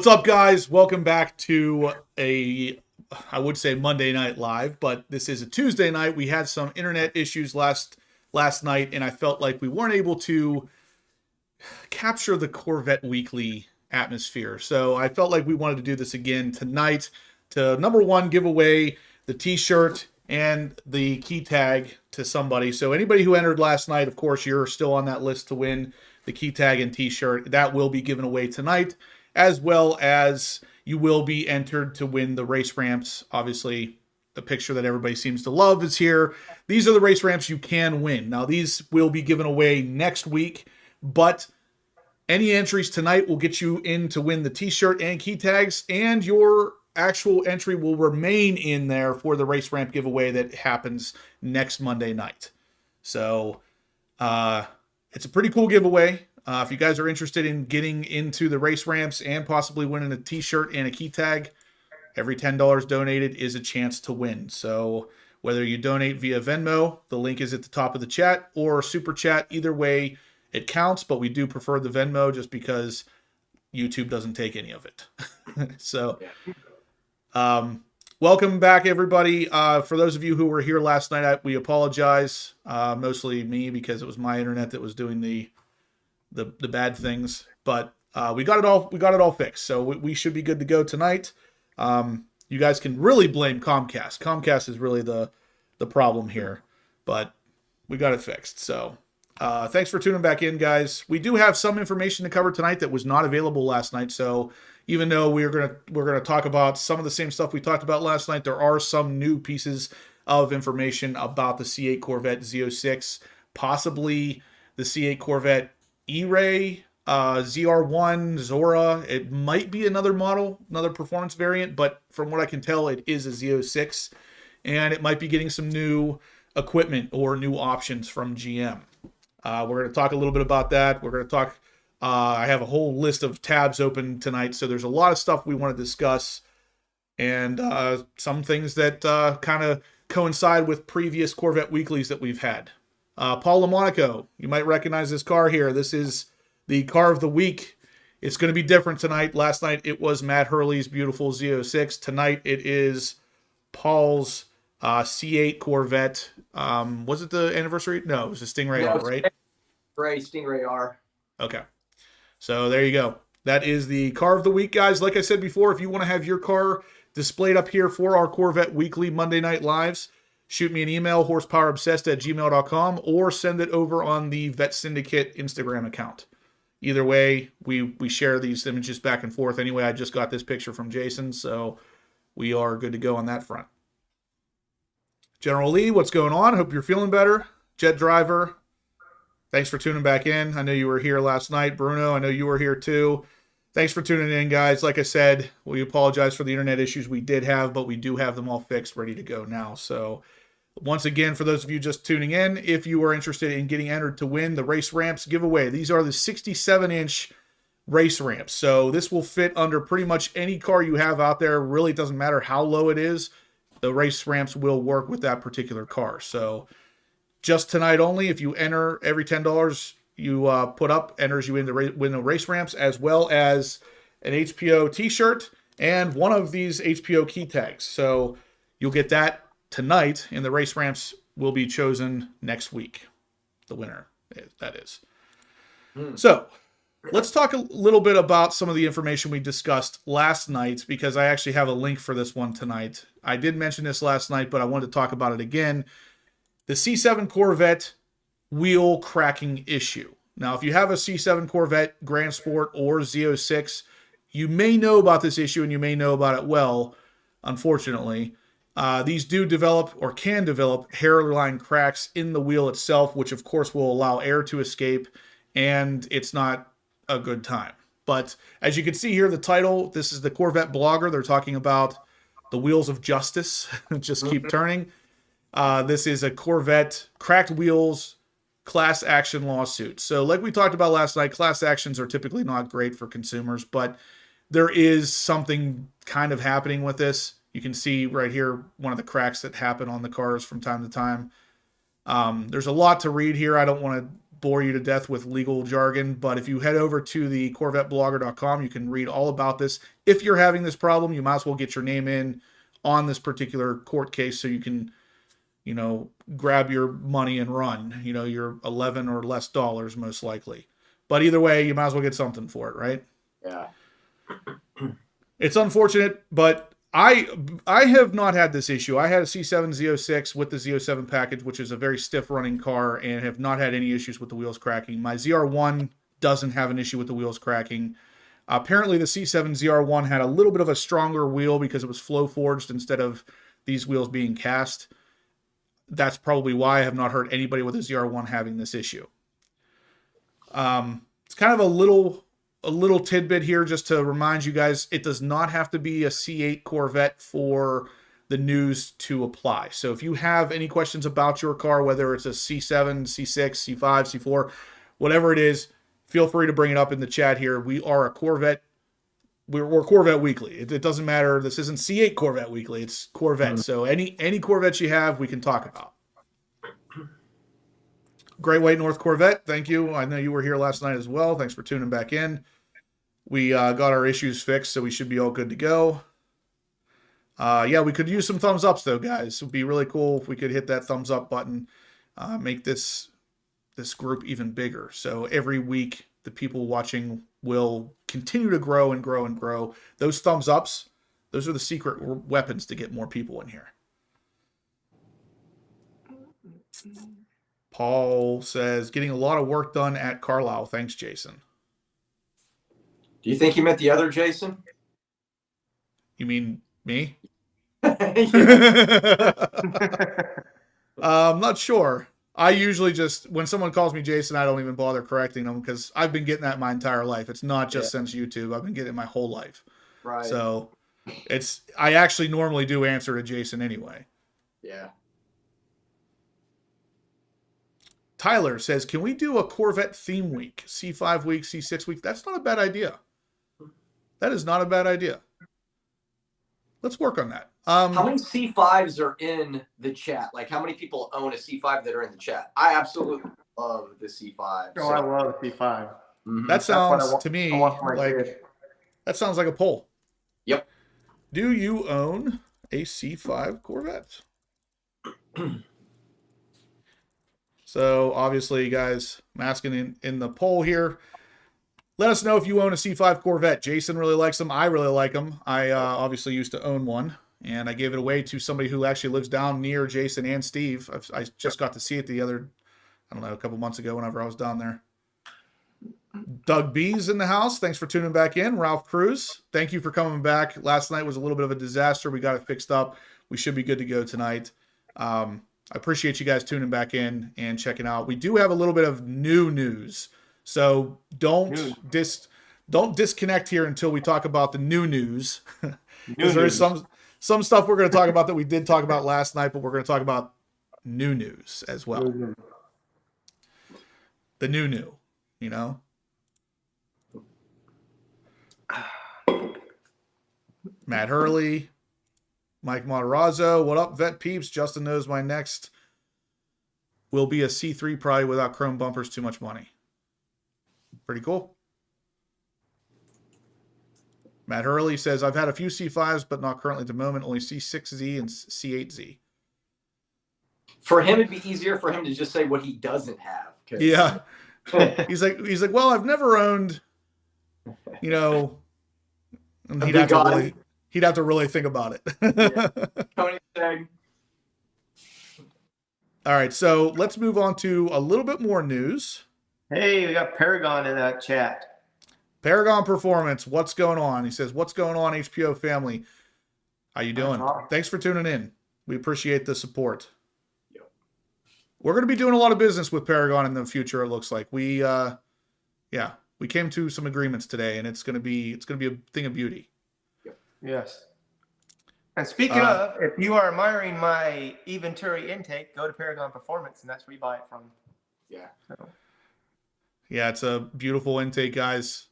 What's up, guys? Welcome back to I would say Monday Night Live, but this is a Tuesday night. We had some internet issues last night, and I felt like we weren't able to capture the Corvette Weekly atmosphere. So I felt like we wanted to do this again tonight to, number one, give away the t-shirt and the key tag to somebody. So anybody who entered last night, of course, you're still on that list to win the key tag and t-shirt. That will be given away tonight, as well as you will be entered to win the race ramps. Obviously, the picture that everybody seems to love is here. These are the race ramps you can win. Now, these will be given away next week, but any entries tonight will get you in to win the t-shirt and key tags, and your actual entry will remain in there for the race ramp giveaway that happens next Monday night. So it's a pretty cool giveaway. If you guys are interested in getting into the race ramps and possibly winning a t-shirt and a key tag, every $10 donated is a chance to win. So whether you donate via Venmo, the link is at the top of the chat, or Super Chat, either way it counts, but we do prefer the Venmo just because YouTube doesn't take any of it. So welcome back, everybody. For those of you who were here last night, we apologize. Mostly me, because it was my internet that was doing the bad things, but we got it all fixed, so we should be good to go tonight. You guys can really blame Comcast. Comcast is really the problem here, but we got it fixed. So thanks for tuning back in, guys. We do have some information to cover tonight that was not available last night, so even though we're gonna talk about some of the same stuff we talked about last night, there are some new pieces of information about the C8 Corvette Z06, possibly the C8 Corvette ERAY, ZR1, Zora. It might be another model, another performance variant, but from what I can tell, it is a Z06, and it might be getting some new equipment or new options from GM. We're going to talk a little bit about that. We're going to talk, I have a whole list of tabs open tonight, so there's a lot of stuff we want to discuss, and some things that kind of coincide with previous Corvette Weeklies that we've had. Paul LaMonaco, you might recognize this car here. This is the car of the week. It's going to be different tonight. Last night it was Matt Hurley's beautiful Z06. Tonight it is Paul's C8 Corvette. Was it the anniversary? No, it was the Stingray R, right? Stingray R. Okay. So there you go. That is the car of the week, guys. Like I said before, if you want to have your car displayed up here for our Corvette Weekly Monday Night Lives, shoot me an email, horsepowerobsessed@gmail.com, or send it over on the Vet Syndicate Instagram account. Either way, we share these images back and forth. Anyway, I just got this picture from Jason, so we are good to go on that front. General Lee, what's going on? Hope you're feeling better. Jet Driver, thanks for tuning back in. I know you were here last night. Bruno, I know you were here too. Thanks for tuning in, guys. Like I said, we apologize for the internet issues we did have, but we do have them all fixed, ready to go now. So once again, for those of you just tuning in, if you are interested in getting entered to win the race ramps giveaway, these are the 67-inch race ramps. So this will fit under pretty much any car you have out there. Really doesn't matter how low it is. The race ramps will work with that particular car. So just tonight only, if you enter, every $10 you put up enters you in to win the race ramps, as well as an HPO t-shirt and one of these HPO key tags. So you'll get that tonight, and the race ramps will be chosen next week. The winner, that is. So let's talk a little bit about some of the information we discussed last night, because I actually have a link for this one tonight. I did mention this last night, but I wanted to talk about it again. The C7 Corvette wheel cracking issue. Now, if you have a C7 Corvette Grand Sport or Z06, you may know about this issue, and you may know about it well, unfortunately. These do develop, or can develop, hairline cracks in the wheel itself, which of course will allow air to escape, and it's not a good time. But as you can see here, the title, this is the Corvette blogger. They're talking about the wheels of justice. Just keep turning. This is a Corvette cracked wheels class action lawsuit. So like we talked about last night, class actions are typically not great for consumers, but there is something kind of happening with this. You can see right here one of the cracks that happen on the cars from time to time. There's a lot to read here. I don't want to bore you to death with legal jargon, but if you head over to the CorvetteBlogger.com, you can read all about this. If you're having this problem, you might as well get your name in on this particular court case so you can, grab your money and run, your $11 or less dollars most likely. But either way, you might as well get something for it, right? Yeah. It's unfortunate, but I have not had this issue. I had a C7 Z06 with the Z07 package, which is a very stiff running car, and have not had any issues with the wheels cracking. My ZR1 doesn't have an issue with the wheels cracking. Apparently the C7 ZR1 had a little bit of a stronger wheel because it was flow forged instead of these wheels being cast. That's probably why I have not heard anybody with a ZR1 having this issue. It's kind of a little tidbit here just to remind you guys, it does not have to be a C8 Corvette for the news to apply. So if you have any questions about your car, whether it's a C7, C6, C5, C4, whatever it is, feel free to bring it up in the chat here. We are a Corvette. We're Corvette Weekly. It doesn't matter. This isn't C8 Corvette Weekly. It's Corvette. So any Corvettes you have, we can talk about. Great White North Corvette, thank you. I know you were here last night as well. Thanks for tuning back in. We got our issues fixed, so we should be all good to go. Yeah, we could use some thumbs ups, though, guys. It would be really cool if we could hit that thumbs up button, make this group even bigger. So every week, the people watching will continue to grow and grow and grow. Those thumbs ups, those are the secret weapons to get more people in here. Paul says, getting a lot of work done at Carlisle. Thanks, Jason. Do you think you meant the other Jason? You mean me? Yeah. I'm not sure. I usually just, when someone calls me Jason, I don't even bother correcting them because I've been getting that my entire life. It's not just since YouTube. I've been getting it my whole life. Right. So I actually normally do answer to Jason anyway. Yeah. Tyler says, can we do a Corvette theme week? C5 week, C6 week? That's not a bad idea. That is not a bad idea. Let's work on that. How many C5s are in the chat? Like, how many people own a C5 that are in the chat? I absolutely love the C5. Oh, I love C5. Mm-hmm. That sounds to me like that sounds like a poll. Yep. Do you own a C5 Corvette? So obviously, guys, I'm asking in the poll here. Let us know if you own a C5 Corvette. Jason really likes them. I really like them. I obviously used to own one, and I gave it away to somebody who actually lives down near Jason and Steve. I just got to see it a couple months ago whenever I was down there. Doug B's in the house. Thanks for tuning back in. Ralph Cruz, thank you for coming back. Last night was a little bit of a disaster. We got it fixed up. We should be good to go tonight. I appreciate you guys tuning back in and checking out. We do have a little bit of new news. So don't disconnect here until we talk about the new news. Because there is some stuff we're going to talk about that we did talk about last night, but we're going to talk about new news as well. Mm-hmm. The new, you know? Matt Hurley, Mike Matarazzo, what up, Vet Peeps? Justin knows my next will be a C3 probably without chrome bumpers, too much money. Pretty cool. Matt Hurley says, I've had a few C5s, but not currently at the moment, only C6Z and C8Z. For him, it'd be easier for him to just say what he doesn't have. Yeah. He's like, well, I've never owned, and he'd have to really think about it. Yeah. Tony said. All right, so let's move on to a little bit more news. Hey, we got Paragon in that chat. Paragon Performance, what's going on? He says, what's going on, HPO family? How you doing? Thanks for tuning in. We appreciate the support. Yep. We're going to be doing a lot of business with Paragon in the future, it looks like. We came to some agreements today, and it's going to be a thing of beauty. Yep. Yes. And speaking of, if you are admiring my E-Venturi intake, go to Paragon Performance, and that's where you buy it from. Yeah. So. Yeah, it's a beautiful intake, guys.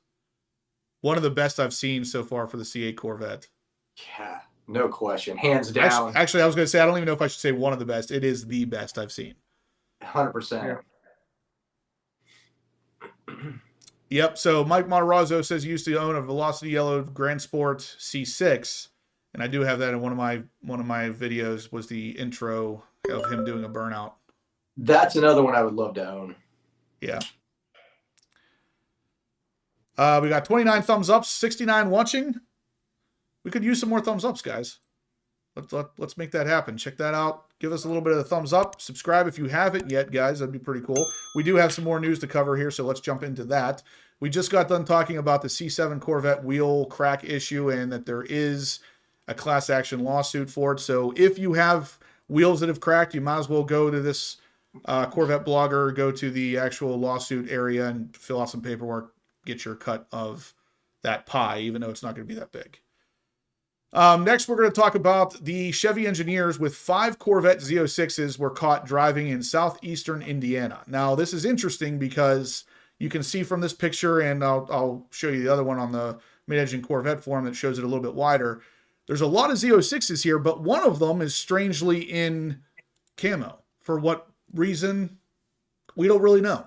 One of the best I've seen so far for the C8 Corvette. Yeah, no question. Hands down. Actually, I was going to say, I don't even know if I should say one of the best. It is the best I've seen. 100%. Yep. So Mike Matarazzo says he used to own a Velocity Yellow Grand Sport C6, and I do have that in one of my videos. Was the intro of him doing a burnout. That's another one I would love to own. Yeah. We got 29 thumbs ups, 69 watching. We could use some more thumbs ups, guys. Let's make that happen. Check that out. Give us a little bit of the thumbs up. Subscribe if you haven't yet, guys. That'd be pretty cool. We do have some more news to cover here, so let's jump into that. We just got done talking about the C7 Corvette wheel crack issue and that there is a class action lawsuit for it. So if you have wheels that have cracked, you might as well go to this Corvette blogger, go to the actual lawsuit area and fill out some paperwork, get your cut of that pie, even though it's not going to be that big. Next, we're going to talk about the Chevy Engineers with 5 Corvette Z06's were caught driving in southeastern Indiana. Now, this is interesting because you can see from this picture, and I'll show you the other one on the Mid-Engine Corvette forum that shows it a little bit wider. There's a lot of Z06's here, but one of them is strangely in camo. For what reason? We don't really know.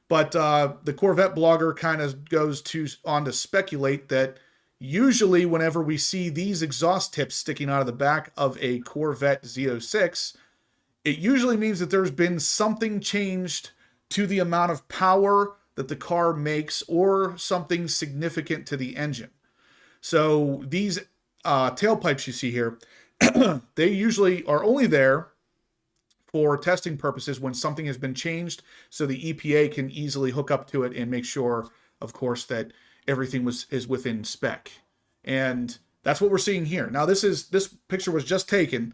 But the Corvette blogger kind of goes on to speculate that usually whenever we see these exhaust tips sticking out of the back of a Corvette Z06, it usually means that there's been something changed to the amount of power that the car makes or something significant to the engine. So these tailpipes you see here, they usually are only there for testing purposes when something has been changed so the EPA can easily hook up to it and make sure, of course, that everything is within spec. And that's what we're seeing here. Now, this picture was just taken.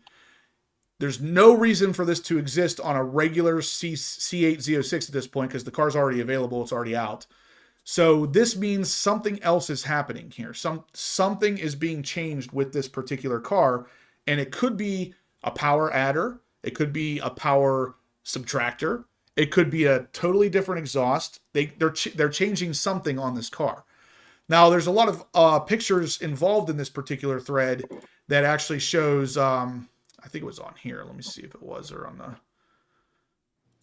There's no reason for this to exist on a regular C8 Z06 at this point because the car's already available. It's already out. So this means something else is happening here. Something is being changed with this particular car, and it could be a power adder. It could be a power subtractor. It could be a totally different exhaust. They're changing something on this car. Now, there's a lot of pictures involved in this particular thread that actually shows, I think it was on here. Let me see if it was, or on the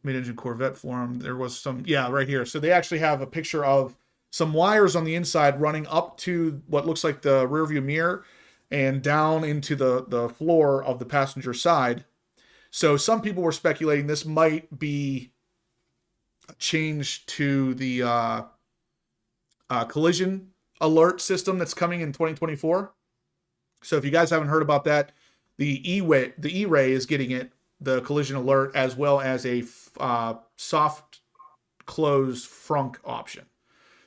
Mid-Engine Corvette forum. There was some, yeah, right here. So they actually have a picture of some wires on the inside running up to what looks like the rearview mirror and down into the floor of the passenger side. So some people were speculating this might be a change to the collision alert system that's coming in 2024. So if you guys haven't heard about that, the ERAY is getting it, the collision alert, as well as a soft close frunk option.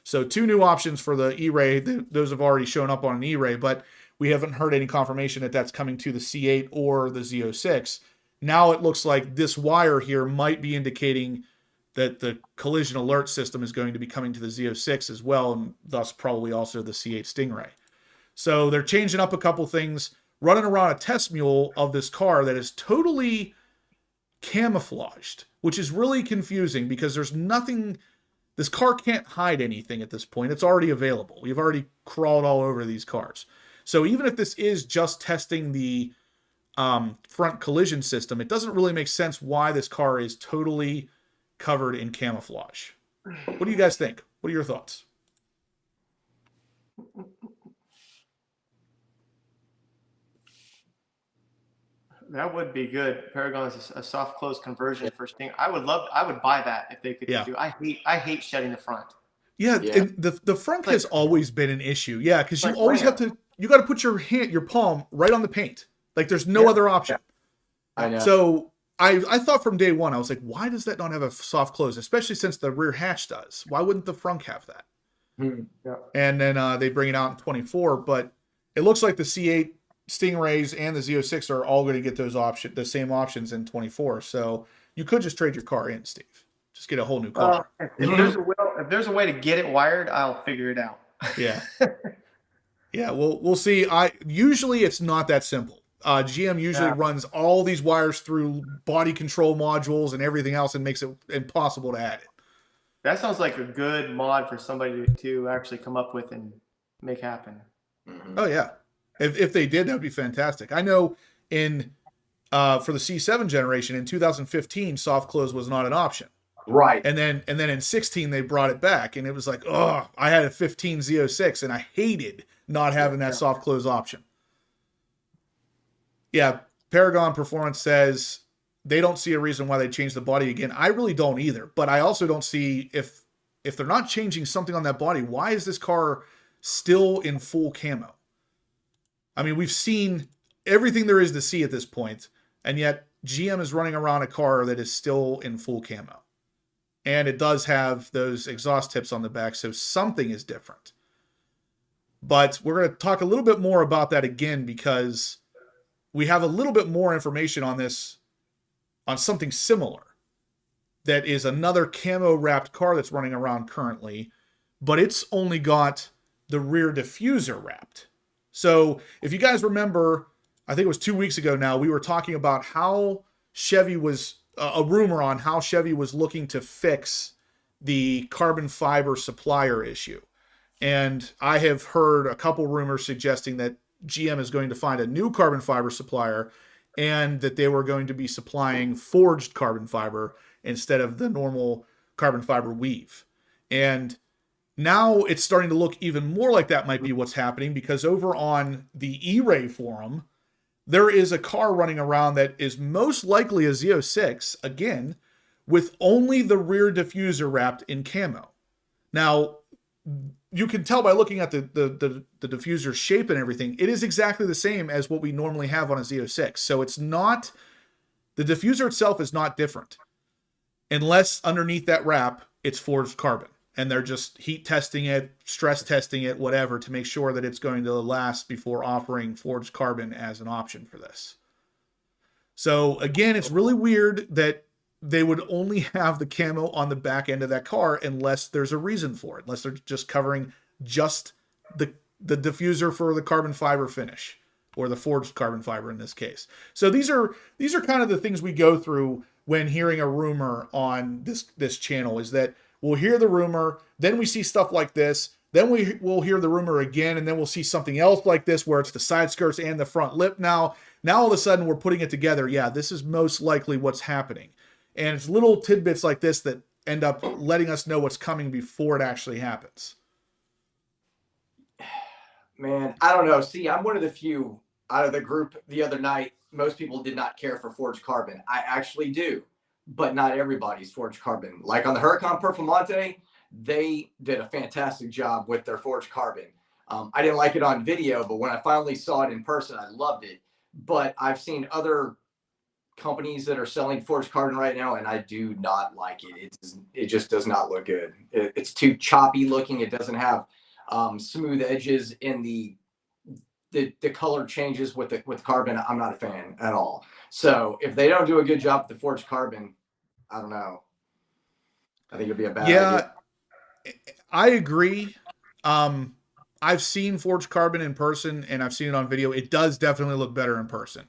So 2 new options for the ERAY. Those have already shown up on an ERAY, but we haven't heard any confirmation that that's coming to the C8 or the Z06. Now it looks like this wire here might be indicating that the collision alert system is going to be coming to the Z06 as well, and thus probably also the C8 Stingray. So they're changing up a couple things, running around a test mule of this car that is totally camouflaged, which is really confusing because there's nothing, this car can't hide anything at this point. It's already available. We've already crawled all over these cars. So even if this is just testing the front collision system, it doesn't really make sense why this car is totally covered in camouflage. What do you guys think? What are your thoughts? That would be good. Paragon is a soft close conversion for Sting. I would buy that if they could do. I hate shedding the front. Yeah. And the front has always been an issue. Yeah, because you always have to, you got to put your palm right on the paint. Like there's no other option. I know. So I thought from day one, I was like, why does that not have a soft close? Especially since the rear hatch does. Why wouldn't the front have that? Yeah. And then they bring it out in 24, but it looks like the C8 Stingrays and the Z06 are all going to get the same options in 24. So you could just trade your car in, Steve. Just get a whole new car. If there's a way to get it wired, I'll figure it out. Yeah. Yeah, we'll see. Usually it's not that simple. GM usually runs all these wires through body control modules and everything else and makes it impossible to add it. That sounds like a good mod for somebody to actually come up with and make happen. Oh yeah, if they did, that would be fantastic. I know for the C7 generation in 2015, soft close was not an option. Right. And then in 16 they brought it back, and it was like, oh, I had a 15 Z06 and I hated not having that soft close option. Yeah, Paragon Performance says they don't see a reason why they changed the body again. I really don't either, but I also don't see if they're not changing something on that body, why is this car still in full camo? I mean, we've seen everything there is to see at this point, and yet GM is running around a car that is still in full camo. And it does have those exhaust tips on the back, so something is different. But we're going to talk a little bit more about that again, because we have a little bit more information on this, on something similar. That is another camo wrapped car that's running around currently, but it's only got the rear diffuser wrapped. So if you guys remember, I think it was 2 weeks ago now, we were talking about how Chevy was, a rumor on how Chevy was looking to fix the carbon fiber supplier issue. And I have heard a couple rumors suggesting that GM is going to find a new carbon fiber supplier, and that they were going to be supplying forged carbon fiber instead of the normal carbon fiber weave. And now it's starting to look even more like that might be what's happening, because over on the ERAY forum, there is a car running around that is most likely a Z06, again, with only the rear diffuser wrapped in camo. Now, you can tell by looking at the diffuser shape and everything, it is exactly the same as what we normally have on a Z06. So it's not, the diffuser itself is not different, unless underneath that wrap, it's forged carbon. And they're just heat testing it, stress testing it, whatever, to make sure that it's going to last before offering forged carbon as an option for this. So again, it's really weird that they would only have the camo on the back end of that car unless there's a reason for it, unless they're just covering just the diffuser for the carbon fiber finish, or the forged carbon fiber in this case. So these are kind of the things we go through when hearing a rumor on this channel, is that we'll hear the rumor, then we see stuff like this, then we'll hear the rumor again, and then we'll see something else like this where it's the side skirts and the front lip now. Now all of a sudden we're putting it together. Yeah, this is most likely what's happening. And it's little tidbits like this that end up letting us know what's coming before it actually happens. Man, I don't know. See, I'm one of the few out of the group the other night. Most people did not care for forged carbon. I actually do, but not everybody's forged carbon. Like on the Huracan Performante, they did a fantastic job with their forged carbon. I didn't like it on video, but when I finally saw it in person, I loved it. But I've seen other companies that are selling forged carbon right now, and I do not like it. It just does not look good. It's too choppy looking. It doesn't have smooth edges in the color changes with carbon. I'm not a fan at all. So if they don't do a good job with the forged carbon, I don't know. I think it'd be a bad idea. I agree. I've seen forged carbon in person and I've seen it on video. It does definitely look better in person.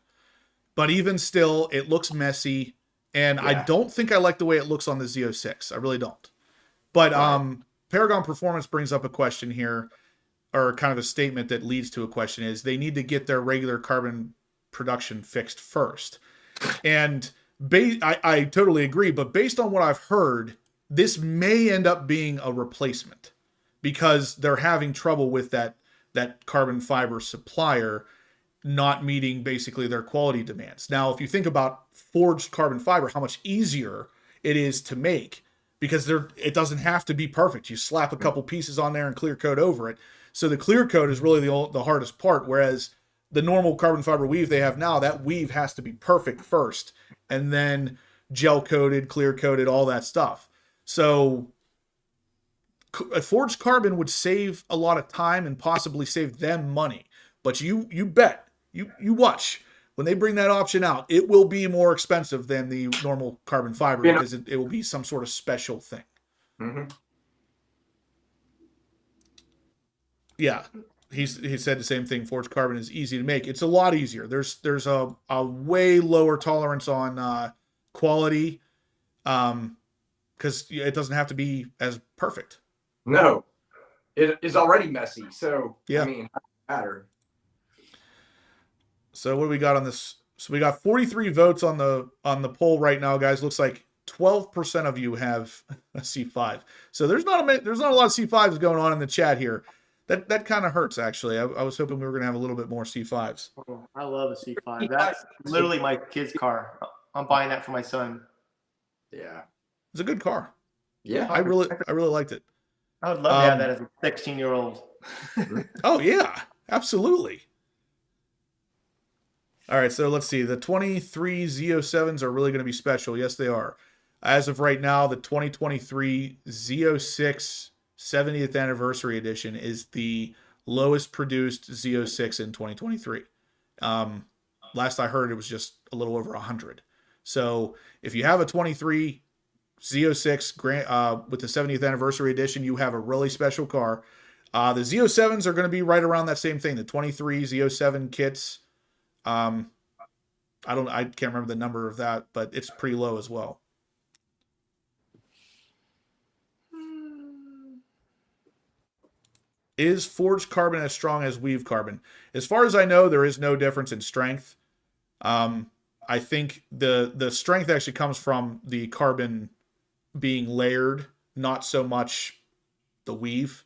But even still, it looks messy. And yeah. I don't think I like the way it looks on the Z06. I really don't. But right. Paragon Performance brings up a question here, or kind of a statement that leads to a question, is they need to get their regular carbon production fixed first. And I totally agree. But based on what I've heard, this may end up being a replacement, because they're having trouble with that carbon fiber supplier not meeting basically their quality demands. Now, if you think about forged carbon fiber, how much easier it is to make, because it doesn't have to be perfect. You slap a couple pieces on there and clear coat over it. So the clear coat is really the hardest part, whereas the normal carbon fiber weave they have now, that weave has to be perfect first, and then gel coated, clear coated, all that stuff. So forged carbon would save a lot of time and possibly save them money. But you bet, you watch, when they bring that option out, it will be more expensive than the normal carbon fiber, because it will be some sort of special thing. Mm-hmm. Yeah, he said the same thing. Forged carbon is easy to make. It's a lot easier. There's a way lower tolerance on quality, because it doesn't have to be as perfect. No, it is already messy. So yeah. I mean, it doesn't matter. So what do we got on this? So we got 43 votes on the poll right now, guys. Looks like 12% of you have a C5. So there's not a lot of C5s going on in the chat here. That kind of hurts, actually. I was hoping we were going to have a little bit more C5s. Oh, I love a C5. That's literally my kid's car. I'm buying that for my son. Yeah. It's a good car. Yeah. I really liked it. I would love to have that as a 16-year-old. Oh, yeah. Absolutely. All right, so let's see. The 23 Z07s are really going to be special. Yes, they are. As of right now, the 2023 Z06 70th Anniversary Edition is the lowest produced Z06 in 2023. Last I heard, it was just a little over 100. So if you have a 23 Z06 with the 70th Anniversary Edition, you have a really special car. The Z07s are going to be right around that same thing. The 23 Z07 kits. I can't remember the number of that, but it's pretty low as well. Is forged carbon as strong as weave carbon? As far as I know, there is no difference in strength. I think the strength actually comes from the carbon being layered, not so much the weave.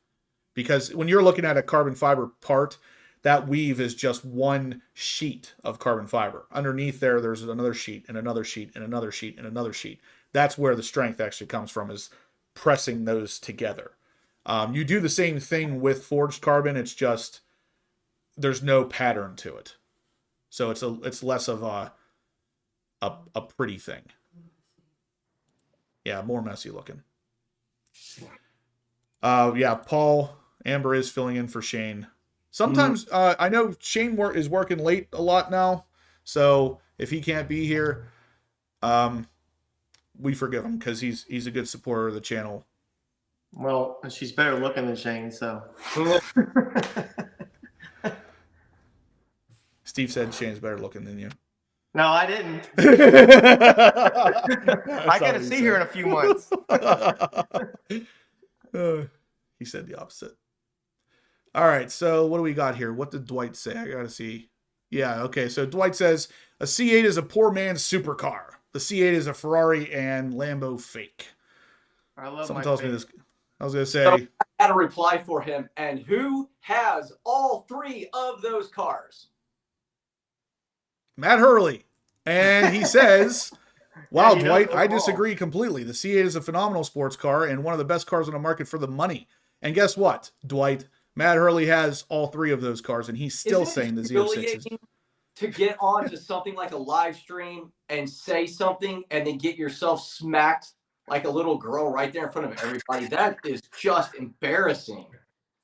Because when you're looking at a carbon fiber part, that weave is just one sheet of carbon fiber. Underneath there's another sheet and another sheet and another sheet and another sheet. That's where the strength actually comes from, is pressing those together. You do the same thing with forged carbon. It's just there's no pattern to it, so it's less of a pretty thing. Yeah, more messy looking. Yeah, Paul Amber is filling in for Shane. Sometimes I know Shane is working late a lot now, so if he can't be here, we forgive him because he's a good supporter of the channel. Well, she's better looking than Shane, so. Steve said Shane's better looking than you. No, I didn't. I got to see her in a few months. He said the opposite. All right, so what do we got here? What did Dwight say? I got to see. Yeah, okay, so Dwight says, a C8 is a poor man's supercar. The C8 is a Ferrari and Lambo fake. I love Someone my tells fake. me this. I was going to say. So I had a reply for him. And who has all three of those cars? Matt Hurley. And he says, wow, Yeah, Dwight, I disagree completely. The C8 is a phenomenal sports car and one of the best cars on the market for the money. And guess what, Dwight? Matt Hurley has all three of those cars, and he's still saying the Z06's. To get onto something like a live stream and say something and then get yourself smacked like a little girl right there in front of everybody. That is just embarrassing.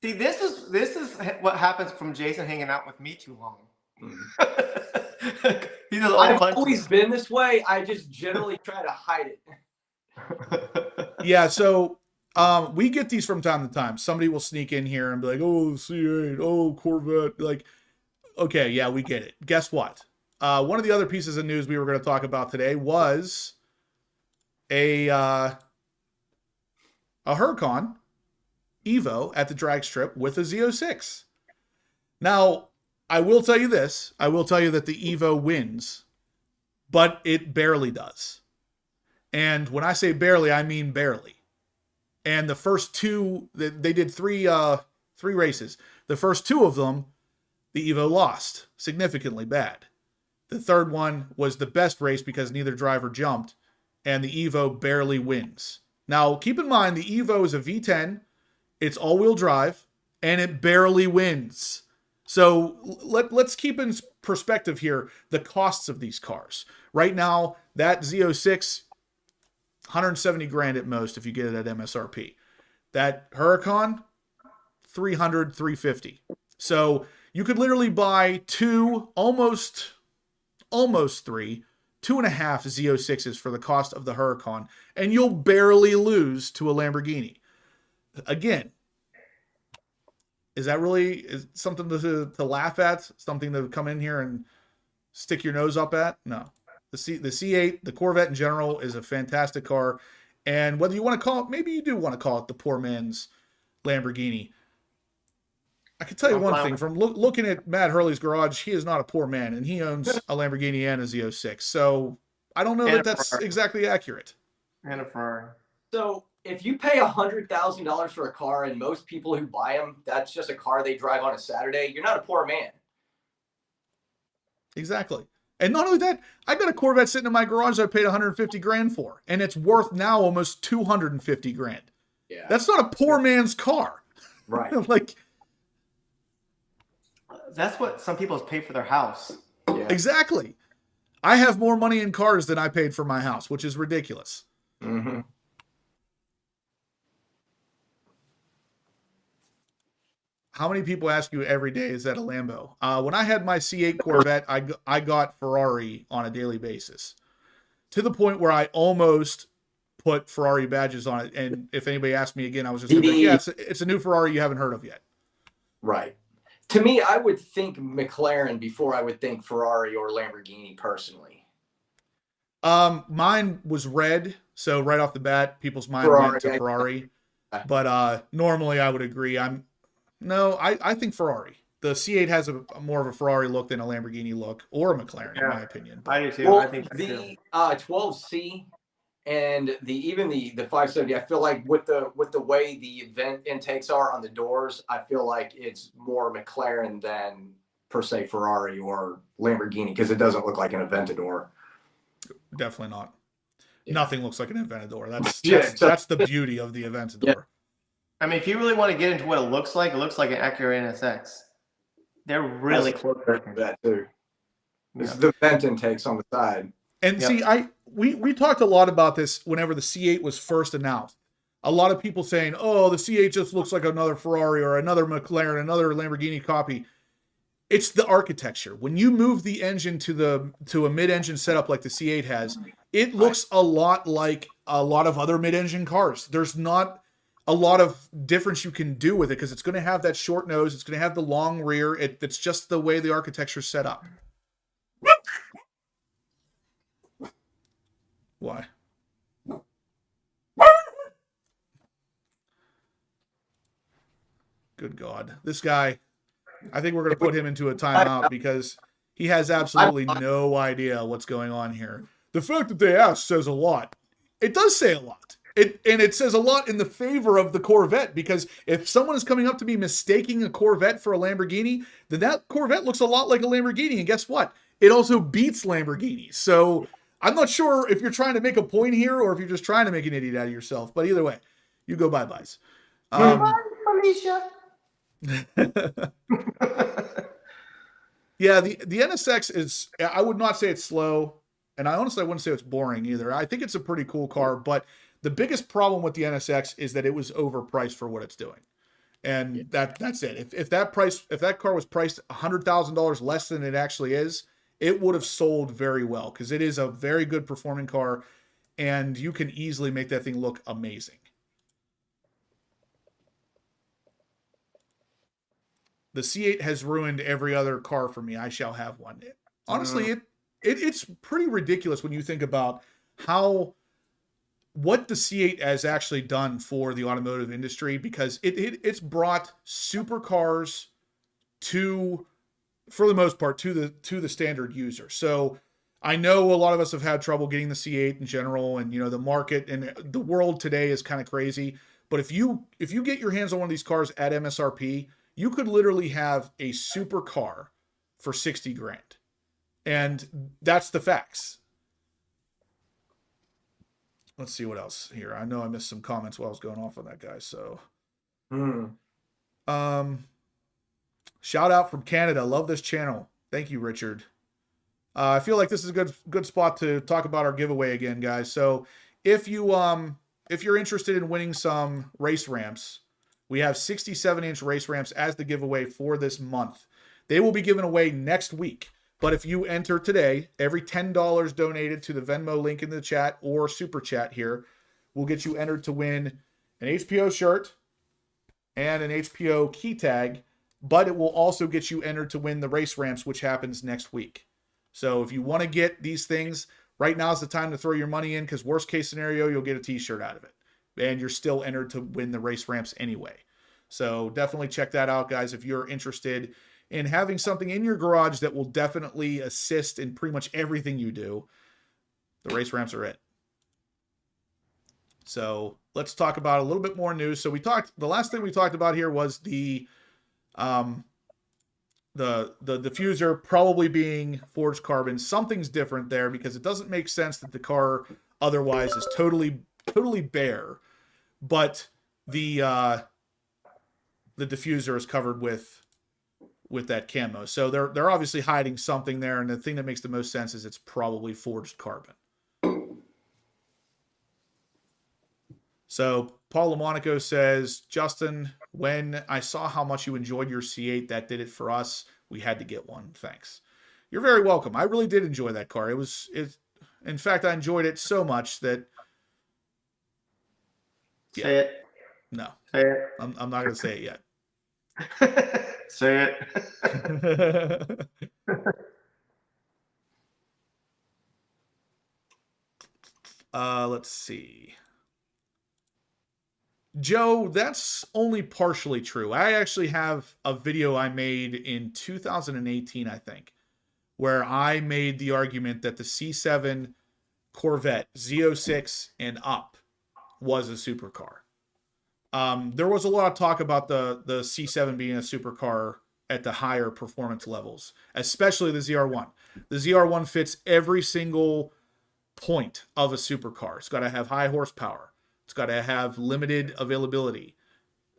See, this is what happens from Jason hanging out with me too long. I've always been this way. I just generally try to hide it. Yeah, so we get these from time to time. Somebody will sneak in here and be like, oh, C8, oh, Corvette. Like, okay, yeah, we get it. Guess what? One of the other pieces of news we were going to talk about today was a Huracan Evo at the drag strip with a Z06. Now, I will tell you this. I will tell you that the Evo wins, but it barely does. And when I say barely, I mean barely. And the first two, they did three races. The first two of them, the Evo lost significantly bad. The third one was the best race because neither driver jumped, and the Evo barely wins. Now, keep in mind, the Evo is a V10, it's all-wheel drive, and it barely wins. So let's keep in perspective here the costs of these cars. Right now, that Z06, 170 grand at most if you get it at MSRP. That Huracan, 300, 350. So you could literally buy two, almost three, 2.5 Z06s for the cost of the Huracan, and you'll barely lose to a Lamborghini. Again, is that really something to laugh at? Something to come in here and stick your nose up at? No. The C8, the Corvette in general, is a fantastic car. And whether you want to call it, maybe you do want to call it the poor man's Lamborghini. I can tell you one thing, from looking at Matt Hurley's garage, he is not a poor man, and he owns a Lamborghini and a Z06. So I don't know that that's exactly accurate. And a Ferrari. So if you pay $100,000 for a car, and most people who buy them, that's just a car they drive on a Saturday, you're not a poor man. Exactly. And not only that, I got a Corvette sitting in my garage that I paid 150 grand for, and it's worth now almost 250 grand. Yeah. That's not a poor man's car. Right. Like, that's what some people pay for their house. Yeah. Exactly. I have more money in cars than I paid for my house, which is ridiculous. Mm-hmm. How many people ask you every day, is that a Lambo? When I had my C8 Corvette, I got Ferrari on a daily basis, to the point where I almost put Ferrari badges on it. And if anybody asked me again, I was just like, yeah, it's a new Ferrari you haven't heard of yet. Right. To me, I would think McLaren before I would think Ferrari or Lamborghini personally. Mine was red, so right off the bat, people's mind went to Ferrari. But normally I would agree. I think Ferrari. The C8 has a more of a Ferrari look than a Lamborghini look, or a McLaren, in my opinion. I do too. Well, I think the 12C and even the 570, I feel like with the way the vent intakes are on the doors, I feel like it's more McLaren than per se Ferrari or Lamborghini, because it doesn't look like an Aventador. Definitely not. Yeah. Nothing looks like an Aventador. That's the beauty of the Aventador. Yeah. I mean, if you really want to get into what it looks like an Acura NSX. They're really close. That too. This is the vent intakes on the side. And see, we talked a lot about this whenever the C8 was first announced. A lot of people saying, "Oh, the C8 just looks like another Ferrari or another McLaren, another Lamborghini copy." It's the architecture. When you move the engine to a mid-engine setup like the C8 has, it looks a lot like a lot of other mid-engine cars. There's not a lot of difference you can do with it because it's going to have that short nose. It's going to have the long rear. It's just the way the architecture is set up. Why? Good God. This guy, I think we're going to put him into a timeout because he has absolutely no idea what's going on here. The fact that they asked says a lot. It does say a lot. It says a lot in the favor of the Corvette, because if someone is coming up to me mistaking a Corvette for a Lamborghini, then that Corvette looks a lot like a Lamborghini. And guess what? It also beats Lamborghinis. So I'm not sure if you're trying to make a point here or if you're just trying to make an idiot out of yourself. But either way, you go bye-byes. Bye, Alicia. Yeah, the NSX is, I would not say it's slow, and I honestly wouldn't say it's boring either. I think it's a pretty cool car, but the biggest problem with the NSX is that it was overpriced for what it's doing. And that's it. If that car was priced $100,000 less than it actually is, it would have sold very well, because it is a very good performing car, and you can easily make that thing look amazing. The C8 has ruined every other car for me. I shall have one. Honestly, it's pretty ridiculous when you think about what the C8 has actually done for the automotive industry, because it's brought supercars for the most part, to the standard user. So I know a lot of us have had trouble getting the C8 in general, and the market and the world today is kind of crazy. But if you get your hands on one of these cars at MSRP, you could literally have a supercar for 60 grand. And that's the facts. Let's see what else here. I know I missed some comments while I was going off on that guy. So, shout out from Canada. Love this channel. Thank you, Richard. I feel like this is a good spot to talk about our giveaway again, guys. So if you're interested in winning some race ramps, we have 67-inch race ramps as the giveaway for this month. They will be given away next week. But if you enter today, every $10 donated to the Venmo link in the chat or super chat here will get you entered to win an HPO shirt and an HPO key tag, but it will also get you entered to win the race ramps, which happens next week. So if you want to get these things, right now is the time to throw your money in, because worst case scenario, you'll get a t-shirt out of it. And you're still entered to win the race ramps anyway. So definitely check that out, guys, if you're interested in having something in your garage that will definitely assist in pretty much everything you do. The race ramps are it. So let's talk about a little bit more news. So the last thing we talked about here was the diffuser probably being forged carbon. Something's different there because it doesn't make sense that the car otherwise is totally bare, but the diffuser is covered with that camo. So they're obviously hiding something there, and the thing that makes the most sense is it's probably forged carbon. So Paul LaMonaco says, Justin, when I saw how much you enjoyed your C8, that did it for us. We had to get one. Thanks. You're very welcome. I really did enjoy that car. In fact, I enjoyed it so much that. Yeah, Say it. No. Say it. I'm not going to say it yet. Say it. Let's see. Joe, that's only partially true. I actually have a video I made in 2018, I think, where I made the argument that the C7 Corvette Z06 and up was a supercar. There was a lot of talk about the C7 being a supercar at the higher performance levels, especially the ZR1. The ZR1 fits every single point of a supercar. It's got to have high horsepower. It's got to have limited availability.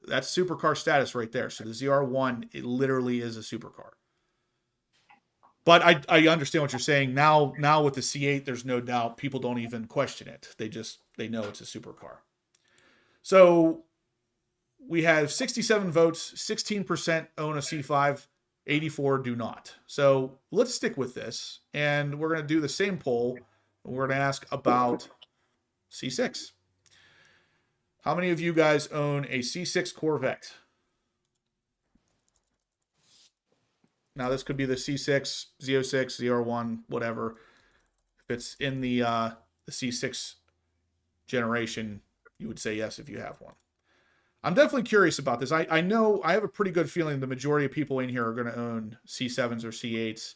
That's supercar status right there. So the ZR1, it literally is a supercar. But I understand what you're saying. Now with the C8, there's no doubt. People don't even question it. They know it's a supercar. So we have 67 votes, 16% own a C5, 84 do not. So let's stick with this. And we're going to do the same poll. We're going to ask about C6. How many of you guys own a C6 Corvette? Now, this could be the C6, Z06, ZR1, whatever. If it's in the C6 generation, you would say yes if you have one. I'm definitely curious about this. I know I have a pretty good feeling the majority of people in here are going to own C7s or C8s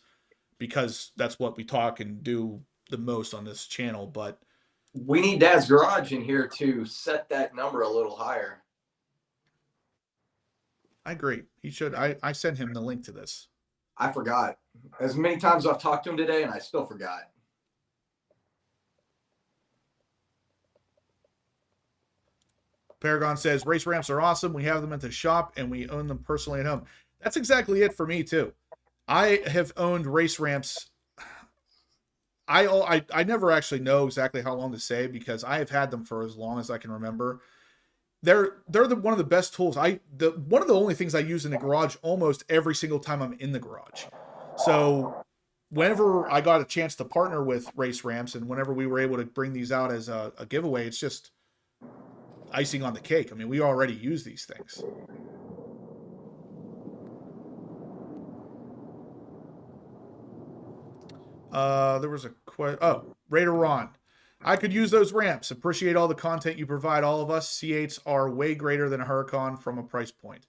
because that's what we talk and do the most on this channel, but we need Dad's Garage in here to set that number a little higher. I agree. He should. I sent him the link to this. I forgot. As many times I've talked to him today, and I still forgot. Paragon says, race ramps are awesome. We have them at the shop, and we own them personally at home. That's exactly it for me, too. I have owned race ramps. I never actually know exactly how long to say because I have had them for as long as I can remember. They're one of the best tools. One of the only things I use in the garage almost every single time I'm in the garage. So whenever I got a chance to partner with race ramps and whenever we were able to bring these out as a giveaway, it's just icing on the cake. I mean, we already use these things. There was a question. Oh, Raider Ron. I could use those ramps. Appreciate all the content you provide all of us. C8s are way greater than a Huracan from a price point.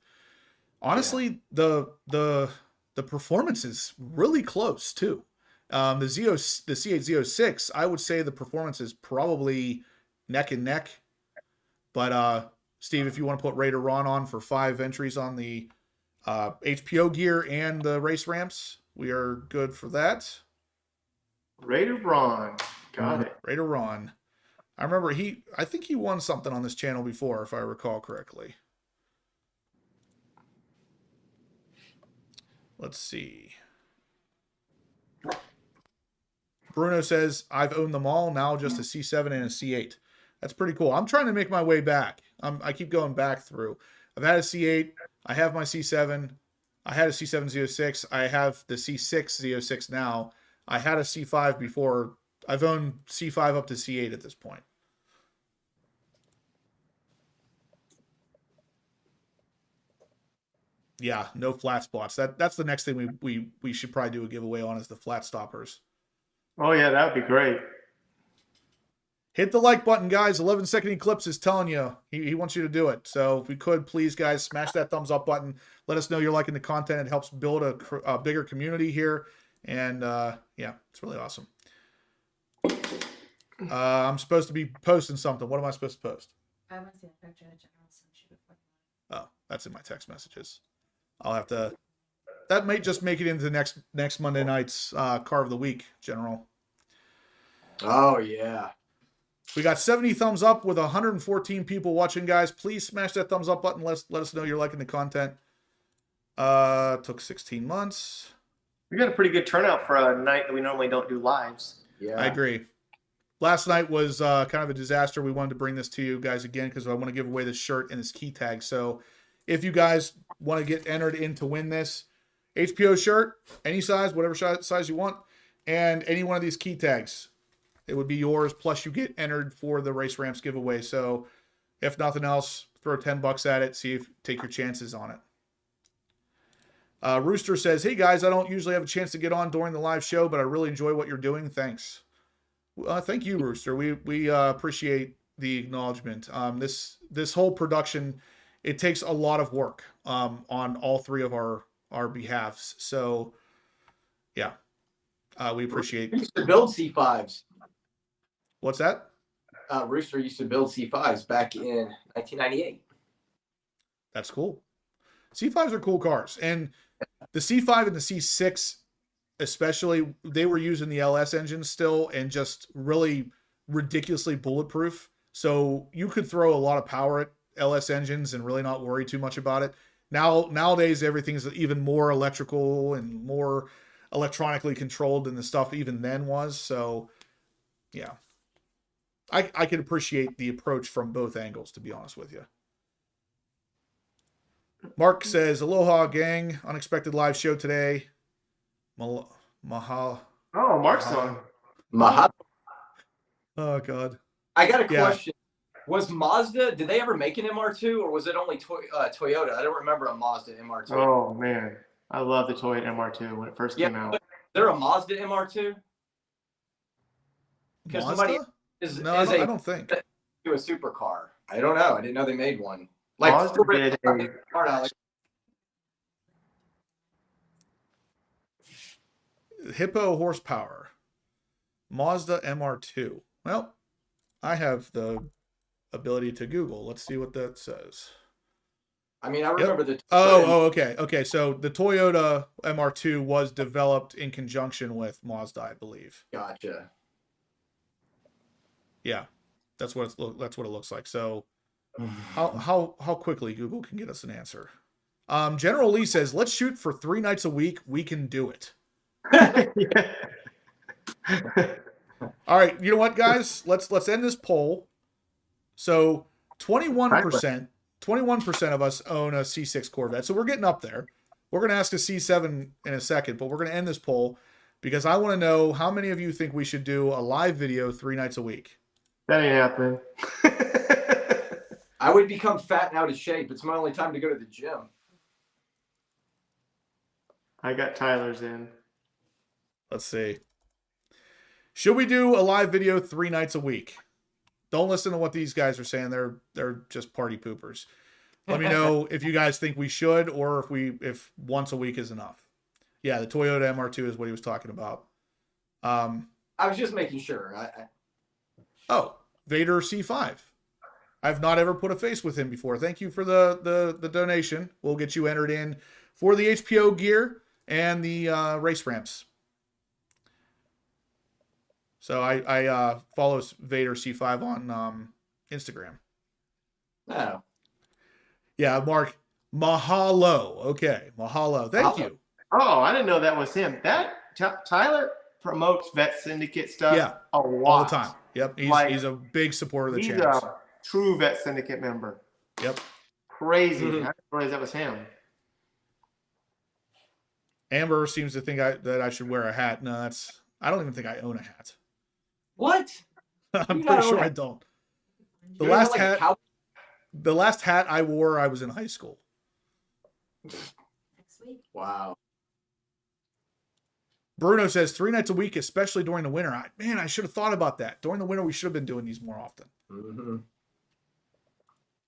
Honestly, yeah. The performance is really close too. The C8 Z06, I would say the performance is probably neck and neck. But Steve, if you want to put Raider Ron on for 5 entries on the HPO gear and the race ramps, we are good for that. Raider Ron. Got it. Raider Ron. I remember I think he won something on this channel before, if I recall correctly. Let's see. Bruno says, I've owned them all, now just a C7 and a C8. That's pretty cool. I'm trying to make my way back. I keep going back through. I've had a C8. I have my C7. I had a C7 Z06. I have the C6 Z06 now. I had a C5 before. I've owned C5 up to C8 at this point. Yeah, no flat spots. That's the next thing we should probably do a giveaway on is the flat stoppers. Oh yeah, that would be great. Hit the like button, guys. 11-second Eclipse is telling you he wants you to do it. So if we could, please, guys, smash that thumbs up button. Let us know you're liking the content. It helps build a bigger community here. And, yeah, it's really awesome. I'm supposed to be posting something. What am I supposed to post? I want to see the picture that General sent you before. Oh, that's in my text messages. I'll have to. That might just make it into next Monday night's car of the week, General. Oh yeah. We got 70 thumbs up with 114 people watching, guys. Please smash that thumbs up button. Let us know you're liking the content. Took 16 months. We got a pretty good turnout for a night that we normally don't do lives. Yeah. I agree. Last night was kind of a disaster. We wanted to bring this to you guys again because I want to give away this shirt and this key tag. So if you guys want to get entered in to win this HPO shirt, any size, whatever size you want, and any one of these key tags, it would be yours. Plus you get entered for the Race Ramps giveaway. So if nothing else, throw $10 at it. Take your chances on it. Rooster says, hey guys, I don't usually have a chance to get on during the live show, but I really enjoy what you're doing. Thanks. Thank you, Rooster. We appreciate the acknowledgement. This whole production, it takes a lot of work on all three of our behalves. So yeah, we appreciate. We used to build C5s. What's that? Rooster used to build C5s back in 1998. That's cool. C5s are cool cars, and the C5 and the C6 especially, they were using the LS engine still and just really ridiculously bulletproof. So you could throw a lot of power at LS engines and really not worry too much about it. Nowadays, everything's even more electrical and more electronically controlled than the stuff even then was. So yeah, I can appreciate the approach from both angles, to be honest with you. Mark says, aloha gang, unexpected live show today. Mahal. Oh, Mark's on. Mahal. Oh God. I got a question. Was Mazda, did they ever make an MR2 or was it only Toyota? I don't remember a Mazda MR2. Oh man, I love the Toyota MR2 when it first came out. Is there a Mazda MR2? Because somebody I don't think. To a supercar. I don't know. I didn't know they made one. Like Mazda did Hippo horsepower. Mazda MR2. Well, I have the ability to Google. Let's see what that says. I mean, I remember the. Okay. Okay. So the Toyota MR2 was developed in conjunction with Mazda, I believe. Gotcha. Yeah, that's what it looks like. So, how quickly Google can get us an answer? General Lee says, "Let's shoot for 3 nights a week. We can do it." All right, you know what, guys? Let's end this poll. So 21% of us own a C6 Corvette. So we're getting up there. We're going to ask a C7 in a second, but we're going to end this poll because I want to know how many of you think we should do a live video 3 nights a week. That ain't happening. I would become fat and out of shape. It's my only time to go to the gym. I got Tyler's in. Let's see. Should we do a live video 3 nights a week? Don't listen to what these guys are saying. They're just party poopers. Let me know if you guys think we should or if once a week is enough. Yeah, the Toyota MR2 is what he was talking about. I was just making sure. Oh, Vader C5. I've not ever put a face with him before. Thank you for the donation. We'll get you entered in for the HPO gear and the race ramps. So I follow Vader C5 on Instagram. Oh. Yeah, Mark. Mahalo. Okay, mahalo. Thank you. Oh, I didn't know that was him. That Tyler promotes Vet Syndicate stuff a lot. All the time. Yep, he's a big supporter of the channel. He's a true Vet Syndicate member. Yep. Crazy. I didn't realize that was him. Amber seems to think that I should wear a hat. No, I don't even think I own a hat. What? I'm pretty sure I don't. The last hat I wore, I was in high school. Next week. Wow. Bruno says 3 nights a week, especially during the winter. I should have thought about that. During the winter, we should have been doing these more often. Mm-hmm.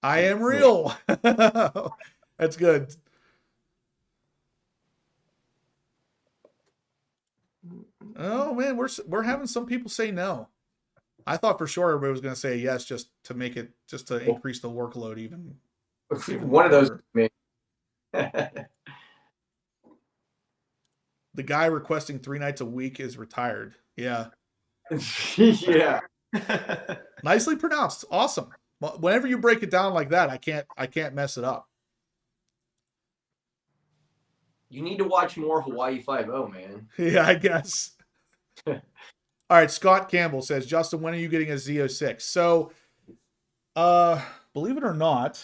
I am real. That's good. Oh man, we're having some people say no. I thought for sure everybody was going to say yes, just to increase the workload even One of those. further. Me. The guy requesting 3 nights a week is retired. Yeah. Yeah. Nicely pronounced. Awesome. Whenever you break it down like that, I can't mess it up. You need to watch more Hawaii 5-0, man. Yeah, I guess. All right, Scott Campbell says, Justin, when are you getting a Z06? So, believe it or not,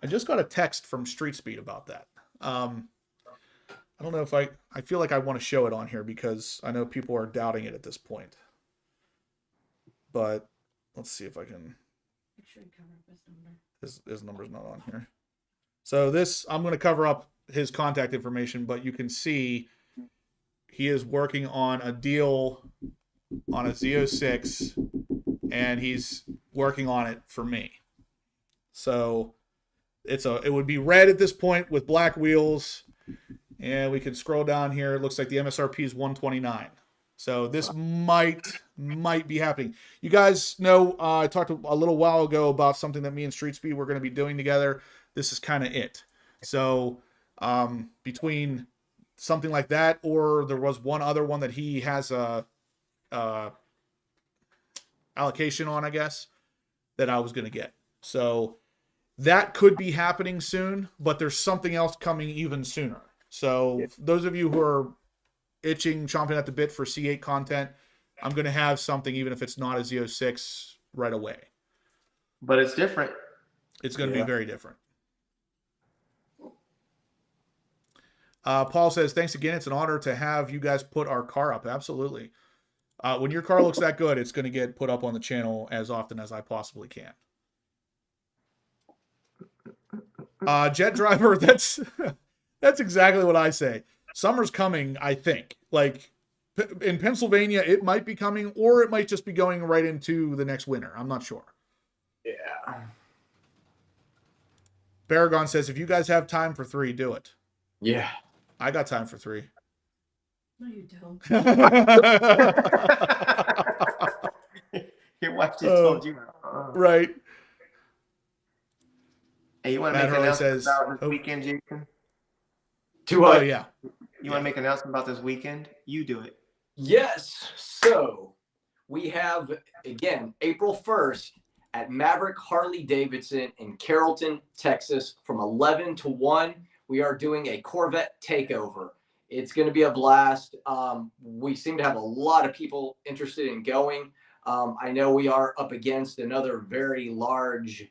I just got a text from Street Speed about that. I don't know if I feel like I want to show it on here because I know people are doubting it at this point. But let's see if I can. Make sure you cover up his number. His number's not on here. So this, I'm going to cover up his contact information, but you can see he is working on a deal on a Z06, and he's working on it for me. So it would be red at this point with black wheels. And we can scroll down here. It looks like the MSRP is $129. So this might be happening. You guys know I talked a little while ago about something that me and Street Speed were going to be doing together. This is kind of it. So between something like that, or there was one other one that he has a allocation on, I guess, that I was going to get. So that could be happening soon, but there's something else coming even sooner. So those of you who are itching, chomping at the bit for C8 content, I'm going to have something, even if it's not a Z06, right away. But it's different. It's going to be very different. Paul says, thanks again. It's an honor to have you guys put our car up. Absolutely. When your car looks that good, it's going to get put up on the channel as often as I possibly can. Jet Driver, that's exactly what I say. Summer's coming, I think. Like, in Pennsylvania, it might be coming, or it might just be going right into the next winter. I'm not sure. Yeah. Paragon says, if you guys have time for 3, do it. Yeah. I got time for 3. No, you don't. Your wife just told you. Right. Hey, you want to Matt make an Hurley announcement says, about this weekend, Jason? Oh, yeah. You want to make an announcement about this weekend? You do it. Yes. So we have, again, April 1st at Maverick Harley Davidson in Carrollton, Texas, from 11 to 1. We are doing a Corvette takeover. It's going to be a blast. We seem to have a lot of people interested in going. I know we are up against another very large,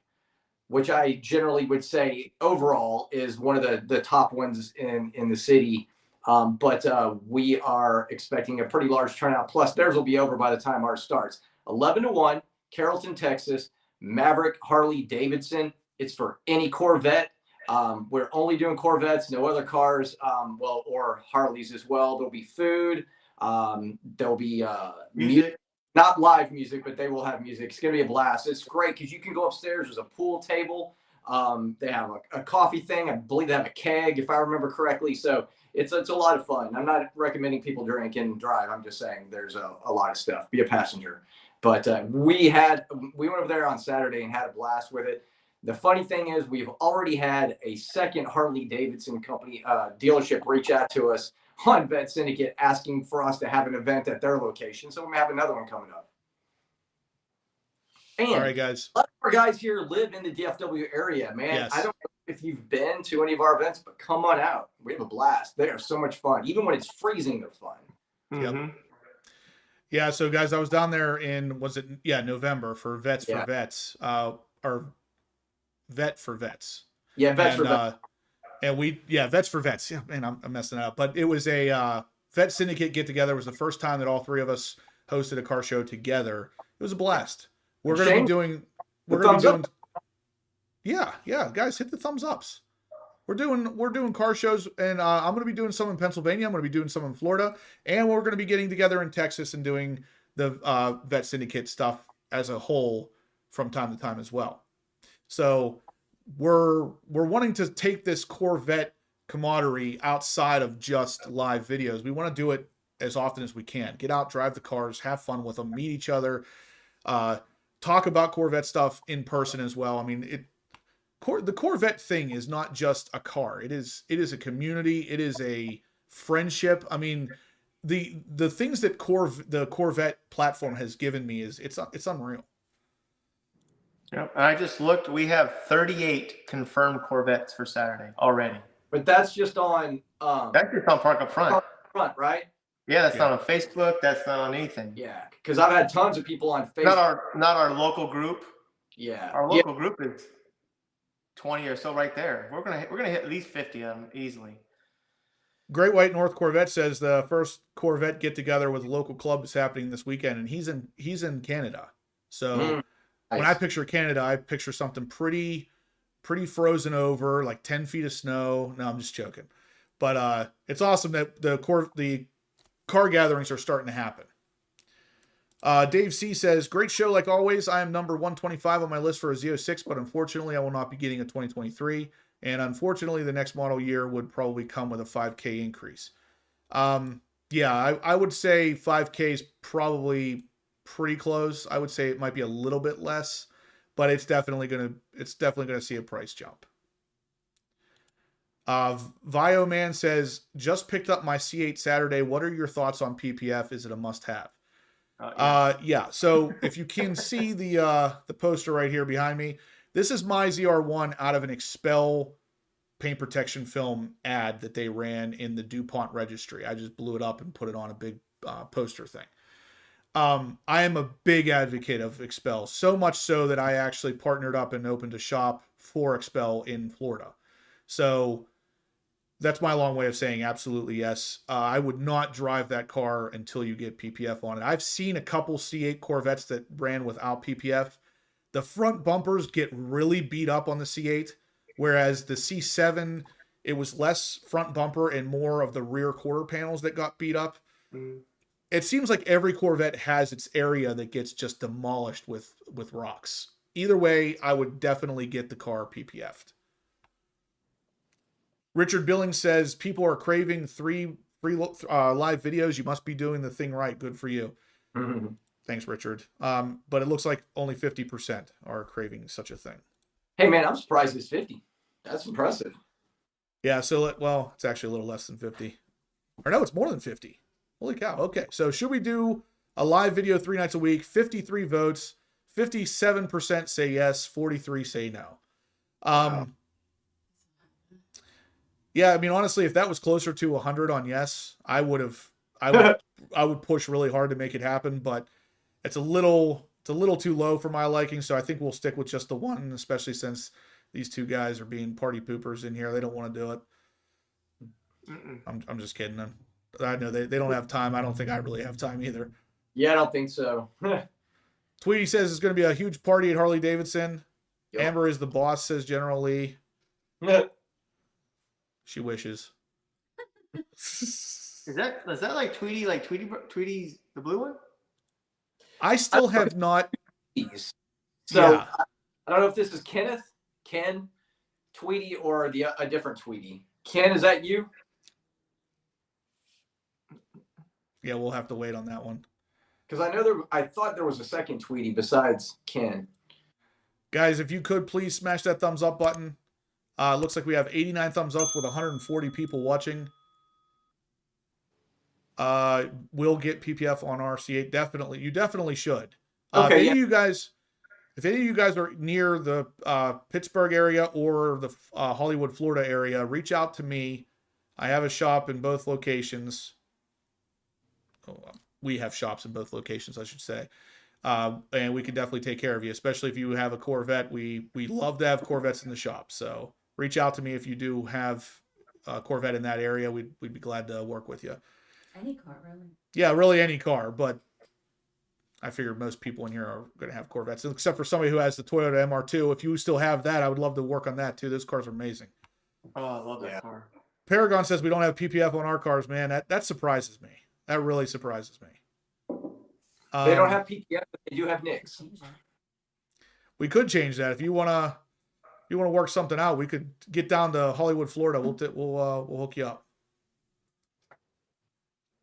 which I generally would say overall is one of the top ones in the city. But we are expecting a pretty large turnout. Plus, theirs will be over by the time ours starts. 11 to 1, Carrollton, Texas, Maverick Harley Davidson. It's for any Corvette. We're only doing Corvettes, no other cars, or Harleys as well. There'll be food. There'll be music. Not live music, but they will have music. It's going to be a blast. It's great because you can go upstairs. There's a pool table. They have a coffee thing. I believe they have a keg, if I remember correctly. So it's a lot of fun. I'm not recommending people drink and drive. I'm just saying there's a lot of stuff. Be a passenger. But we went over there on Saturday and had a blast with it. The funny thing is we've already had a second Harley Davidson company dealership reach out to us on Vet Syndicate asking for us to have an event at their location. So we may have another one coming up. And all right, guys. a lot of our guys here live in the DFW area, man. Yes. I don't know if you've been to any of our events, but come on out. We have a blast. They are so much fun. Even when it's freezing, they're fun. Yep. Yeah, so guys, I was down there in, November for Vets for Vets, or Vet for Vets. Yeah, Vets for Vets. And Vets for Vets. Yeah, man, I'm messing it up. But it was a Vet Syndicate get-together. It was the first time that all 3 of us hosted a car show together. It was a blast. We're going to be doing... Yeah, guys, hit the thumbs ups. We're doing car shows, and I'm going to be doing some in Pennsylvania. I'm going to be doing some in Florida, and we're going to be getting together in Texas and doing the Vet Syndicate stuff as a whole from time to time as well. So we're wanting to take this Corvette camaraderie outside of just live videos. We want to do it as often as we can. Get out, drive the cars, have fun with them, meet each other, talk about Corvette stuff in person as well. I mean, the Corvette thing is not just a car. It is a community. It is a friendship. I mean, the things that the Corvette platform has given me it's unreal. Yep. I just looked. We have 38 confirmed Corvettes for Saturday already. But that's just on That's just on Park Up Front. front, right? Yeah, that's not on Facebook. That's not on anything. Yeah, because I've had tons of people on Facebook. Not our local group. Yeah, Our local group is 20 or so right there. We're gonna hit at least 50 of them easily. Great White North Corvette says the first Corvette get together with a local club is happening this weekend, and he's in Canada. So when I picture Canada, I picture something pretty frozen over, like 10 feet of snow. No, I'm just joking. But it's awesome that the car gatherings are starting to happen. Dave C says, great show like always. I am number 125 on my list for a Z06, but unfortunately I will not be getting a 2023. And unfortunately the next model year would probably come with a 5K increase. Yeah, I would say 5K is probably pretty close. I would say it might be a little bit less, but it's definitely gonna see a price jump. Vio Man says, just picked up my C8 Saturday. What are your thoughts on PPF? Is it a must-have? Yeah. So if you can see the poster right here behind me, this is my ZR1 out of an Expel paint protection film ad that they ran in the DuPont registry. I just blew it up and put it on a big poster thing. I am a big advocate of Expel, so much so that I actually partnered up and opened a shop for Expel in Florida. So that's my long way of saying absolutely yes. I would not drive that car until you get PPF on it. I've seen a couple C8 Corvettes that ran without PPF. The front bumpers get really beat up on the C8, whereas the C7, it was less front bumper and more of the rear quarter panels that got beat up. It seems like every Corvette has its area that gets just demolished with rocks. Either way, I would definitely get the car PPF'd. Richard Billings says, people are craving free live videos. You must be doing the thing right. Good for you. Mm-hmm. Thanks, Richard. But it looks like only 50% are craving such a thing. Hey, man, I'm surprised it's 50. That's impressive. Yeah, so, it's actually a little less than 50. Or no, it's more than 50. Holy cow. Okay, so should we do a live video 3 nights a week? 53 votes. 57% say yes. 43 say no. Wow. Yeah, I mean, honestly, if that was closer to 100 on yes, I would push really hard to make it happen, but it's a little too low for my liking, so I think we'll stick with just the one, especially since these two guys are being party poopers in here. They don't want to do it. I'm just kidding them. I know they don't have time. I don't think I really have time either. Yeah, I don't think so. Tweety says it's going to be a huge party at Harley Davidson. Yep. Amber is the boss, says General Lee. She wishes. Is that like Tweety's the blue one? I still have not. So Yeah. I don't know if this is Ken, Tweety, or a different Tweety. Ken, is that you? Yeah, we'll have to wait on that one. Because I thought there was a second Tweety besides Ken. Guys, if you could please smash that thumbs up button. Looks like we have 89 thumbs up with 140 people watching. We'll get PPF on our C8. Definitely. You definitely should. Okay, if any of you guys are near the Pittsburgh area or the Hollywood, Florida area, reach out to me. I have a shop in both locations. We have shops in both locations, I should say. And we can definitely take care of you, especially if you have a Corvette. We love to have Corvettes in the shop. So reach out to me if you do have a Corvette in that area. We'd be glad to work with you. Any car, really. Yeah, really any car, but I figure most people in here are going to have Corvettes, except for somebody who has the Toyota MR2. If you still have that, I would love to work on that too. Those cars are amazing. Oh, I love that car. Paragon says we don't have PPF on our cars, man. That surprises me. That really surprises me. They don't have PPF, but they do have NICs. We could change that if you want to work something out. We could get down to Hollywood, Florida. We'll hook you up.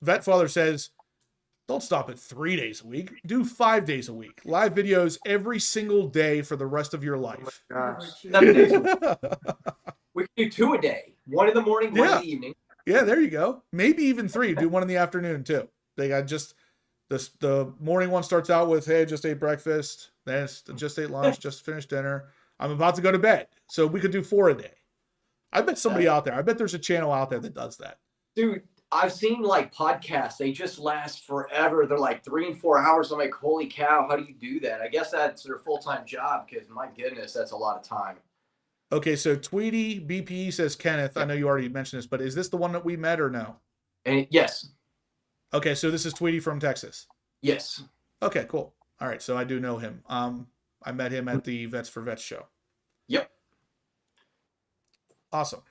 Vet Father says, don't stop at 3 days a week. Do 5 days a week. Live videos every single day for the rest of your life. Gosh. 7 days a week. We can do 2 a day. 1 in the morning, 1 in Yeah. the evening. Yeah, there you go. Maybe even 3. Do 1 in the afternoon too. They got just this. The morning one starts out with, hey, just ate breakfast. Then it's just ate lunch. Just finished dinner. I'm about to go to bed. So we could do 4 a day. I bet somebody out there. I bet there's a channel out there that does that. Dude, I've seen like podcasts. They just last forever. They're like 3 and 4 hours. I'm like, holy cow, how do you do that? I guess that's their full-time job because my goodness, that's a lot of time. Okay, so Tweety BPE says, Kenneth, I know you already mentioned this, but is this the one that we met or no? And yes. Okay, so this is Tweety from Texas. Yes. Okay, cool. All right, so I do know him. I met him at the Vets for Vets show. Yep. Awesome.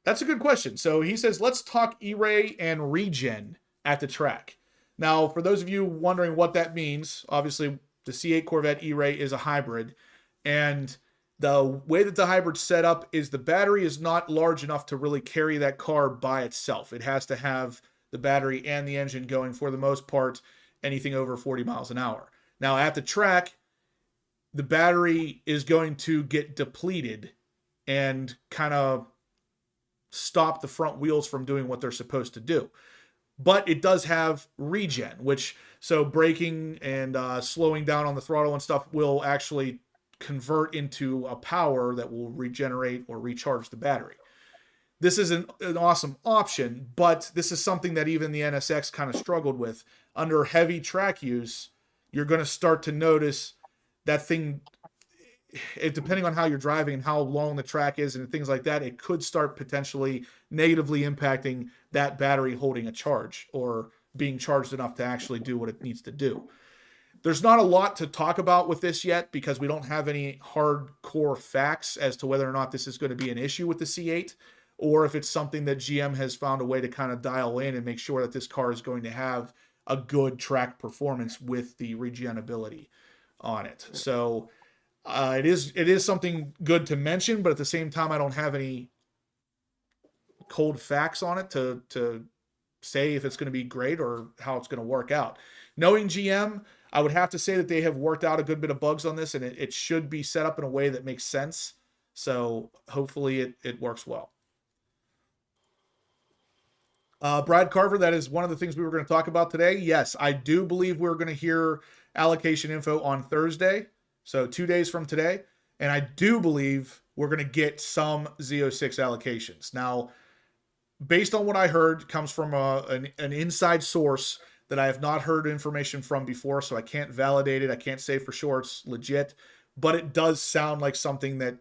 That's a good question. So he says, let's talk ERAY and regen at the track. Now, for those of you wondering what that means, obviously the C8 Corvette ERAY is a hybrid. And the way that the hybrid's set up is the battery is not large enough to really carry that car by itself. It has to have the battery and the engine going, for the most part, anything over 40 miles an hour. Now, at the track, the battery is going to get depleted and kind of stop the front wheels from doing what they're supposed to do. But it does have regen, which, so braking and slowing down on the throttle and stuff will actually convert into a power that will regenerate or recharge the battery. This is an awesome option, but this is something that even the NSX kind of struggled with. Under heavy track use, you're going to start to notice that thing, depending on how you're driving and how long the track is and things like that, it could start potentially negatively impacting that battery holding a charge or being charged enough to actually do what it needs to do. There's not a lot to talk about with this yet because we don't have any hardcore facts as to whether or not this is going to be an issue with the C8 or if it's something that GM has found a way to kind of dial in and make sure that this car is going to have a good track performance with the regen ability on it. So it is something good to mention, but at the same time, I don't have any cold facts on it to say if it's going to be great or how it's going to work out. Knowing GM, I would have to say that they have worked out a good bit of bugs on this, and it should be set up in a way that makes sense. So hopefully it works well. Brad Carver, that is one of the things we were going to talk about today. Yes, I do believe we're going to hear allocation info on Thursday, so 2 days from today. And I do believe we're going to get some Z06 allocations. Now, based on what I heard, comes from an inside source that I have not heard information from before, so I can't validate it. I can't say for sure it's legit, but it does sound like something that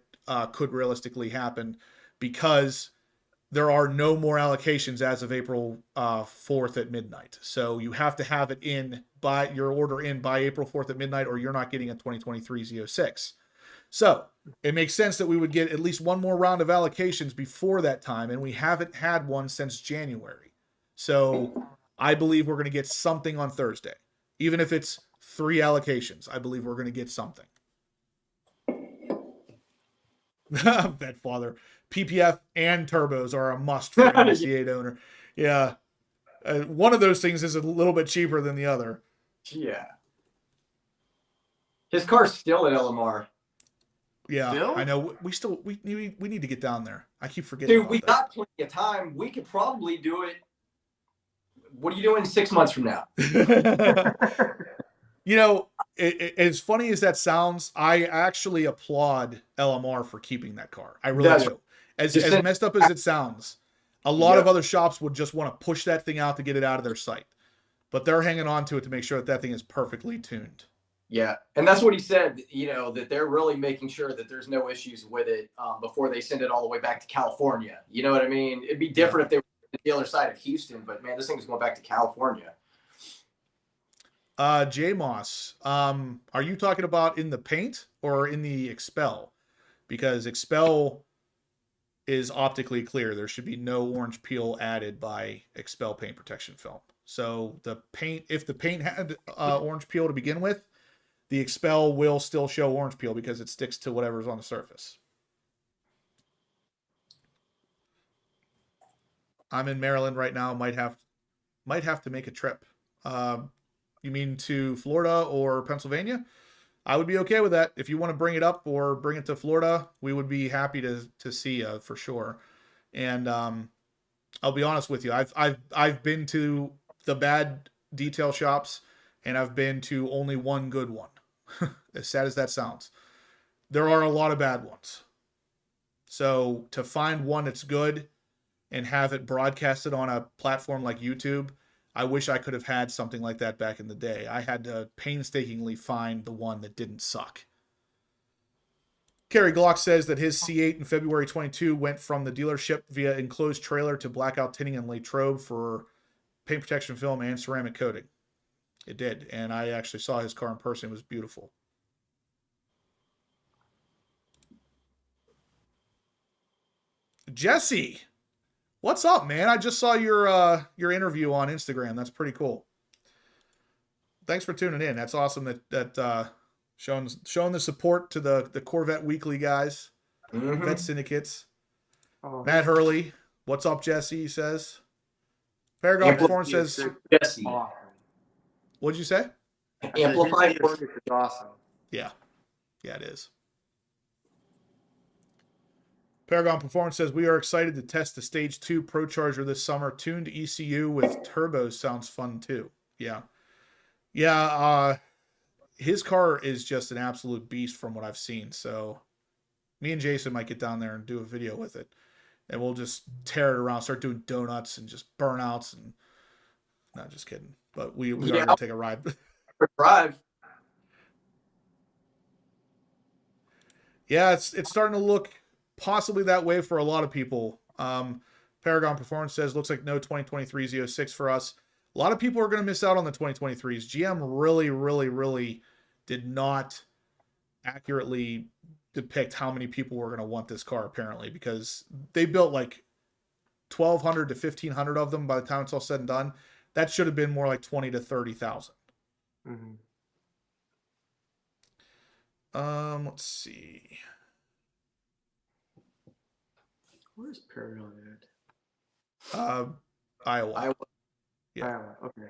could realistically happen because there are no more allocations as of April 4th at midnight. So you have to have it in by your order in by April 4th at midnight, or you're not getting a 2023 Z06. So it makes sense that we would get at least one more round of allocations before that time, and we haven't had one since January. So I believe we're going to get something on Thursday. Even if it's 3 allocations, I believe we're going to get something. Vet Father. PPF and turbos are a must for any C8 owner. Yeah. One of those things is a little bit cheaper than the other. Yeah. His car's still at LMR. Yeah, Still? I know. We need to get down there. I keep forgetting. Dude, we got plenty of time. We could probably do it. What are you doing 6 months from now? You know, as funny as that sounds, I actually applaud LMR for keeping that car. I really do. As messed up as it sounds, a lot of other shops would just want to push that thing out to get it out of their sight. But they're hanging on to it to make sure that that thing is perfectly tuned. Yeah, and that's what he said, you know, that they're really making sure that there's no issues with it before they send it all the way back to California. You know what I mean? It'd be different if they were on the other side of Houston, but man, this thing's going back to California. J Moss, are you talking about in the paint or in the Expel? Because Expel is optically clear. There should be no orange peel added by Expel paint protection film. So the paint, if the paint had orange peel to begin with, the Expel will still show orange peel because it sticks to whatever's on the surface. I'm in Maryland right now. Might have to make a trip. You mean to Florida or Pennsylvania? I would be okay with that. If you want to bring it up or bring it to Florida, we would be happy to see you for sure. And I'll be honest with you. I've been to the bad detail shops, and I've been to only one good one. As sad as that sounds, there are a lot of bad ones. So to find one that's good and have it broadcasted on a platform like YouTube, I wish I could have had something like that back in the day. I had to painstakingly find the one that didn't suck. Kerry Glock says that his C8 in February 22 went from the dealership via enclosed trailer to blackout tinting and Latrobe for paint protection film and ceramic coating. It did, and I actually saw his car in person. It was beautiful. Jesse, what's up, man? I just saw your interview on Instagram. That's pretty cool. Thanks for tuning in. That's awesome that showing the support to the Corvette Weekly guys, Vet Syndicates. Oh, Matt Hurley, what's up, Jesse? He says. Paragon Performance says. Jesse. awesome. What'd you say? Amplified His is awesome. Yeah, it is. Paragon Performance says, we are excited to test the Stage 2 Pro Charger this summer. Tuned ECU with turbos sounds fun too. Yeah. His car is just an absolute beast from what I've seen. So me and Jason might get down there and do a video with it. And we'll just tear it around, start doing donuts and just burnouts. And not just kidding. But we are going to take a ride. Drive. Yeah, it's starting to look possibly that way for a lot of people. Paragon Performance says, looks like no 2023 Z06 for us. A lot of people are going to miss out on the 2023s. GM really, really, really did not accurately depict how many people were going to want this car, apparently, because they built like 1,200 to 1,500 of them by the time it's all said and done. That should have been more like 20 to 30,000. Let's see. Where's Paragon at? Iowa. Yeah. Iowa. Okay.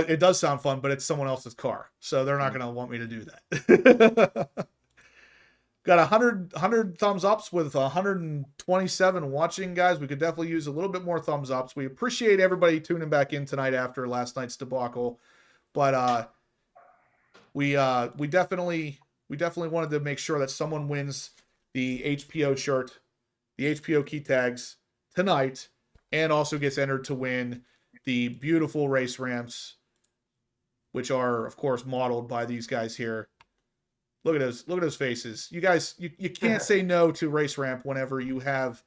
It does sound fun, but it's someone else's car, so they're not going to want me to do that. Got 100 thumbs ups with 127 watching, guys. We could definitely use a little bit more thumbs ups. We appreciate everybody tuning back in tonight after last night's debacle, but we definitely wanted to make sure that someone wins the HPO shirt, the HPO key tags tonight, and also gets entered to win the beautiful race ramps, which are, of course, modeled by these guys here. Look at those faces. You guys, you can't say no to race ramp whenever you have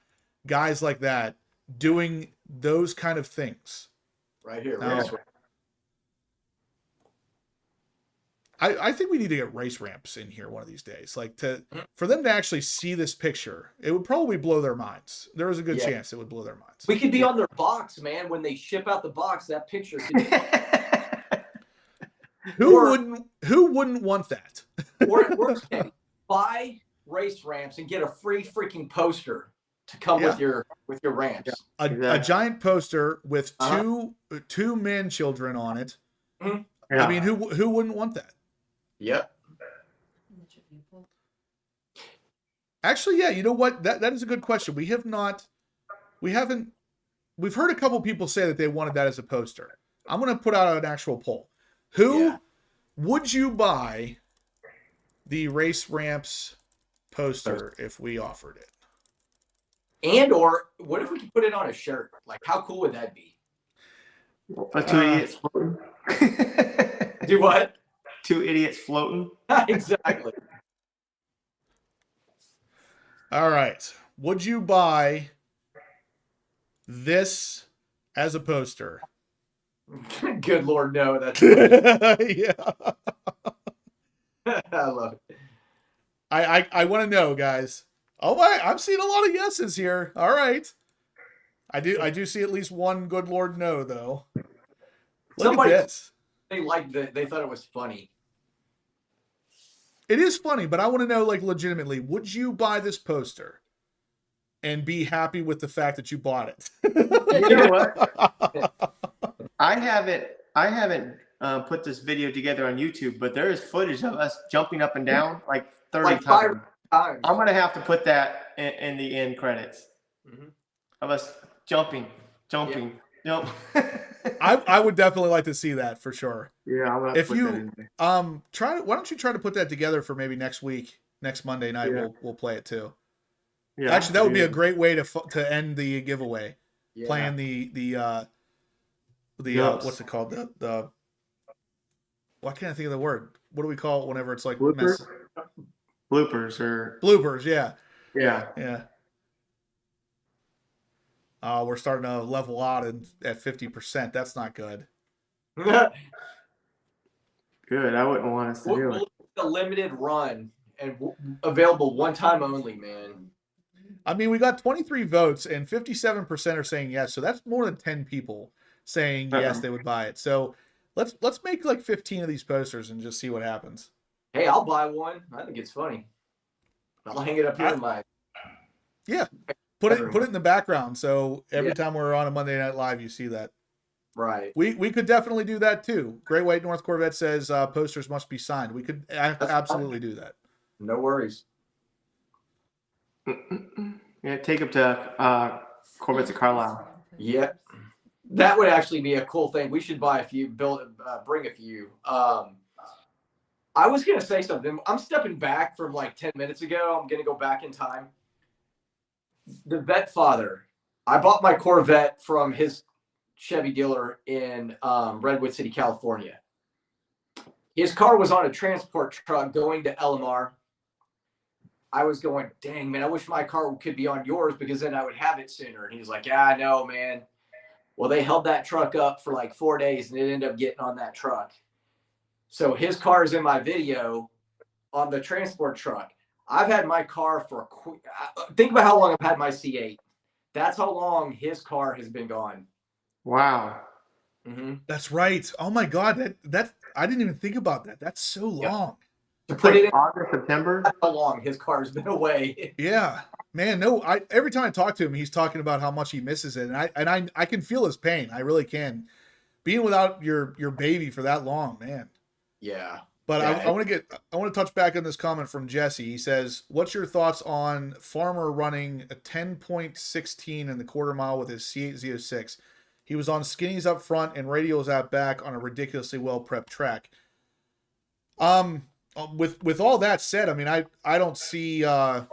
guys like that doing those kind of things. Right here. Now, Race ramp. I think we need to get race ramps in here one of these days. Like for them to actually see this picture, it would probably blow their minds. There is a good chance it would blow their minds. We could be on their box, man. When they ship out the box, that picture could be Who wouldn't want that? or worst case, buy race ramps and get a free freaking poster to come with your ramps. A giant poster with two man children on it. Mm-hmm. Yeah. I mean, who wouldn't want that? Yep. Actually, yeah, you know what? That is a good question. We've heard a couple people say that they wanted that as a poster. I'm going to put out an actual poll. Who would you buy the race ramps poster if we offered it? And or what if we could put it on a shirt? Like, how cool would that be? Two idiots floating. Do what? Two idiots floating. Exactly. All right. Would you buy this as a poster? Good Lord, no. That's Yeah. I love it. I want to know, guys. Oh, I'm seeing a lot of yeses here. All right. I do see at least one good Lord no, though. Look at this. They liked it. They thought it was funny. It is funny, but I want to know, like, legitimately, would you buy this poster? and be happy with the fact that you bought it. You know what? I haven't put this video together on YouTube, but there is footage of us jumping up and down like 30 Like times. 5 times. I'm gonna have to put that in the end credits Mhm. of us jumping. Yep. I would definitely like to see that for sure. Yeah, I'm gonna If put that in you there. why don't you try to put that together for maybe next week, next Monday night? Yeah. We'll play it too. Yeah, Actually, that would be a yeah. great way to end the giveaway. Yeah. Playing the Yups. what's it called? The why can't I think of the word? What do we call it whenever it's like Bloopers? Bloopers or bloopers? Yeah. yeah. We're starting to level out at 50%. That's not good. Good. I wouldn't want us to do it. A limited run and available one time only, man. I mean, we got 23 votes and 57% are saying yes. So that's more than 10 people saying yes, they would buy it. So let's make like 15 of these posters and just see what happens. Hey, I'll buy one. I think it's funny. I'll hang it up here in my. Yeah. Put it in the background. So every Yeah. time we're on a Monday Night Live, you see that. Right. We could definitely do that too. Great White North Corvette says posters must be signed. We could absolutely do that. No worries. Yeah, take them to Corvettes of Carlisle. Yeah. That would actually be a cool thing. We should buy a few, bring a few. I was going to say something. I'm stepping back from like 10 minutes ago. I'm going to go back in time. The vet father. I bought my Corvette from his Chevy dealer in Redwood City, California. His car was on a transport truck going to LMR. I was going, dang, man, I wish my car could be on yours because then I would have it sooner. And he's like, yeah, I know, man. Well, they held that truck up for like 4 days and it ended up getting on that truck. So his car is in my video on the transport truck. I've had my car for think about how long I've had my C8. That's how long his car has been gone. Wow. Mm-hmm. That's right. Oh my God, that I didn't even think about that. That's so long. To put it in August, September. that's how long his car's been away. Yeah, man. No, every time I talk to him, he's talking about how much he misses it, and I can feel his pain. I really can. Being without your baby for that long, man. Yeah. But Yeah, I want to touch back on this comment from Jesse. He says, "What's your thoughts on Farmer running a 10.16 in the quarter mile with his C8 Z06? He was on skinnies up front and radials out back on a ridiculously well prepped track." With all that said, I mean, I don't see. There's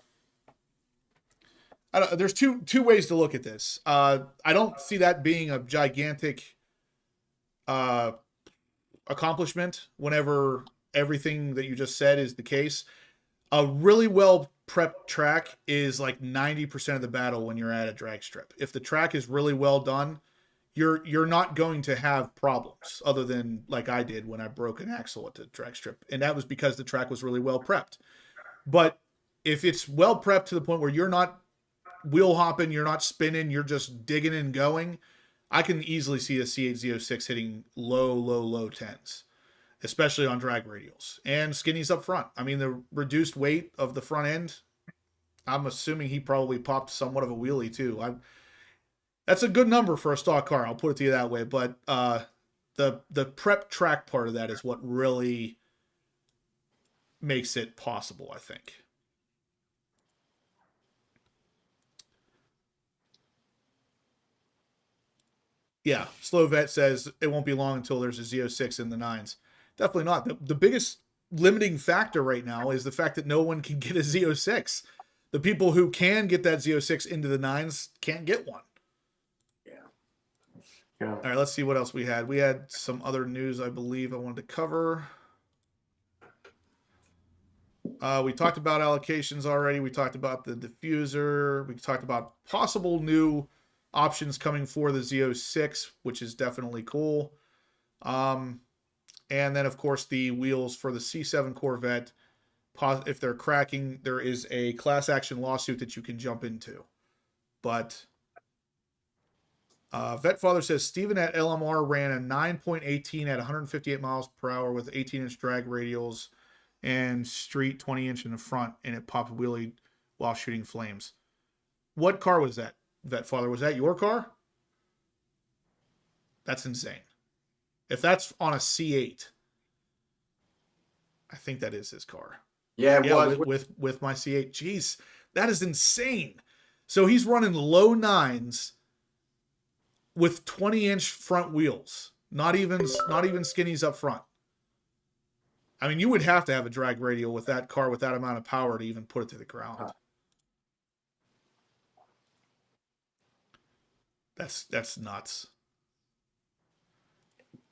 two ways to look at this. I don't see that being a gigantic accomplishment whenever everything that you just said is the case. A really well prepped track is like 90% of the battle when you're at a drag strip. If the track is really well done, you're not going to have problems other than like I did when I broke an axle at the drag strip. And that was because the track was really well prepped. But if it's well prepped to the point where you're not wheel hopping, you're not spinning, you're just digging and going, I can easily see a C8 Z06 hitting low tens, especially on drag radials and skinnies up front. I mean, the reduced weight of the front end, I'm assuming he probably popped somewhat of a wheelie too. That's a good number for a stock car. I'll put it to you that way. But the prep track part of that is what really makes it possible, I think. Yeah, Slow Vet says it won't be long until there's a Z06 in the nines. Definitely not. The biggest limiting factor right now is the fact that no one can get a Z06. The people who can get that Z06 into the nines can't get one. Yeah. All right, let's see what else we had. We had some other news, I believe, I wanted to cover. We talked about allocations already. We talked about the diffuser. We talked about possible new options coming for the Z06, which is definitely cool. And then, of course, the wheels for the C7 Corvette. If they're cracking, there is a class action lawsuit that you can jump into. But Vet Father says Steven at LMR ran a 9.18 at 158 miles per hour with 18-inch drag radials and street 20-inch in the front, and it popped wheelie while shooting flames. What car was that? Vet Father, was that your car? That's insane. If that's on a C8, I think that is his car. Yeah, it was. With my C8. Jeez, that is insane. So he's running low nines with 20-inch front wheels. Not even skinnies up front. I mean, you would have to have a drag radial with that car with that amount of power to even put it to the ground. That's nuts.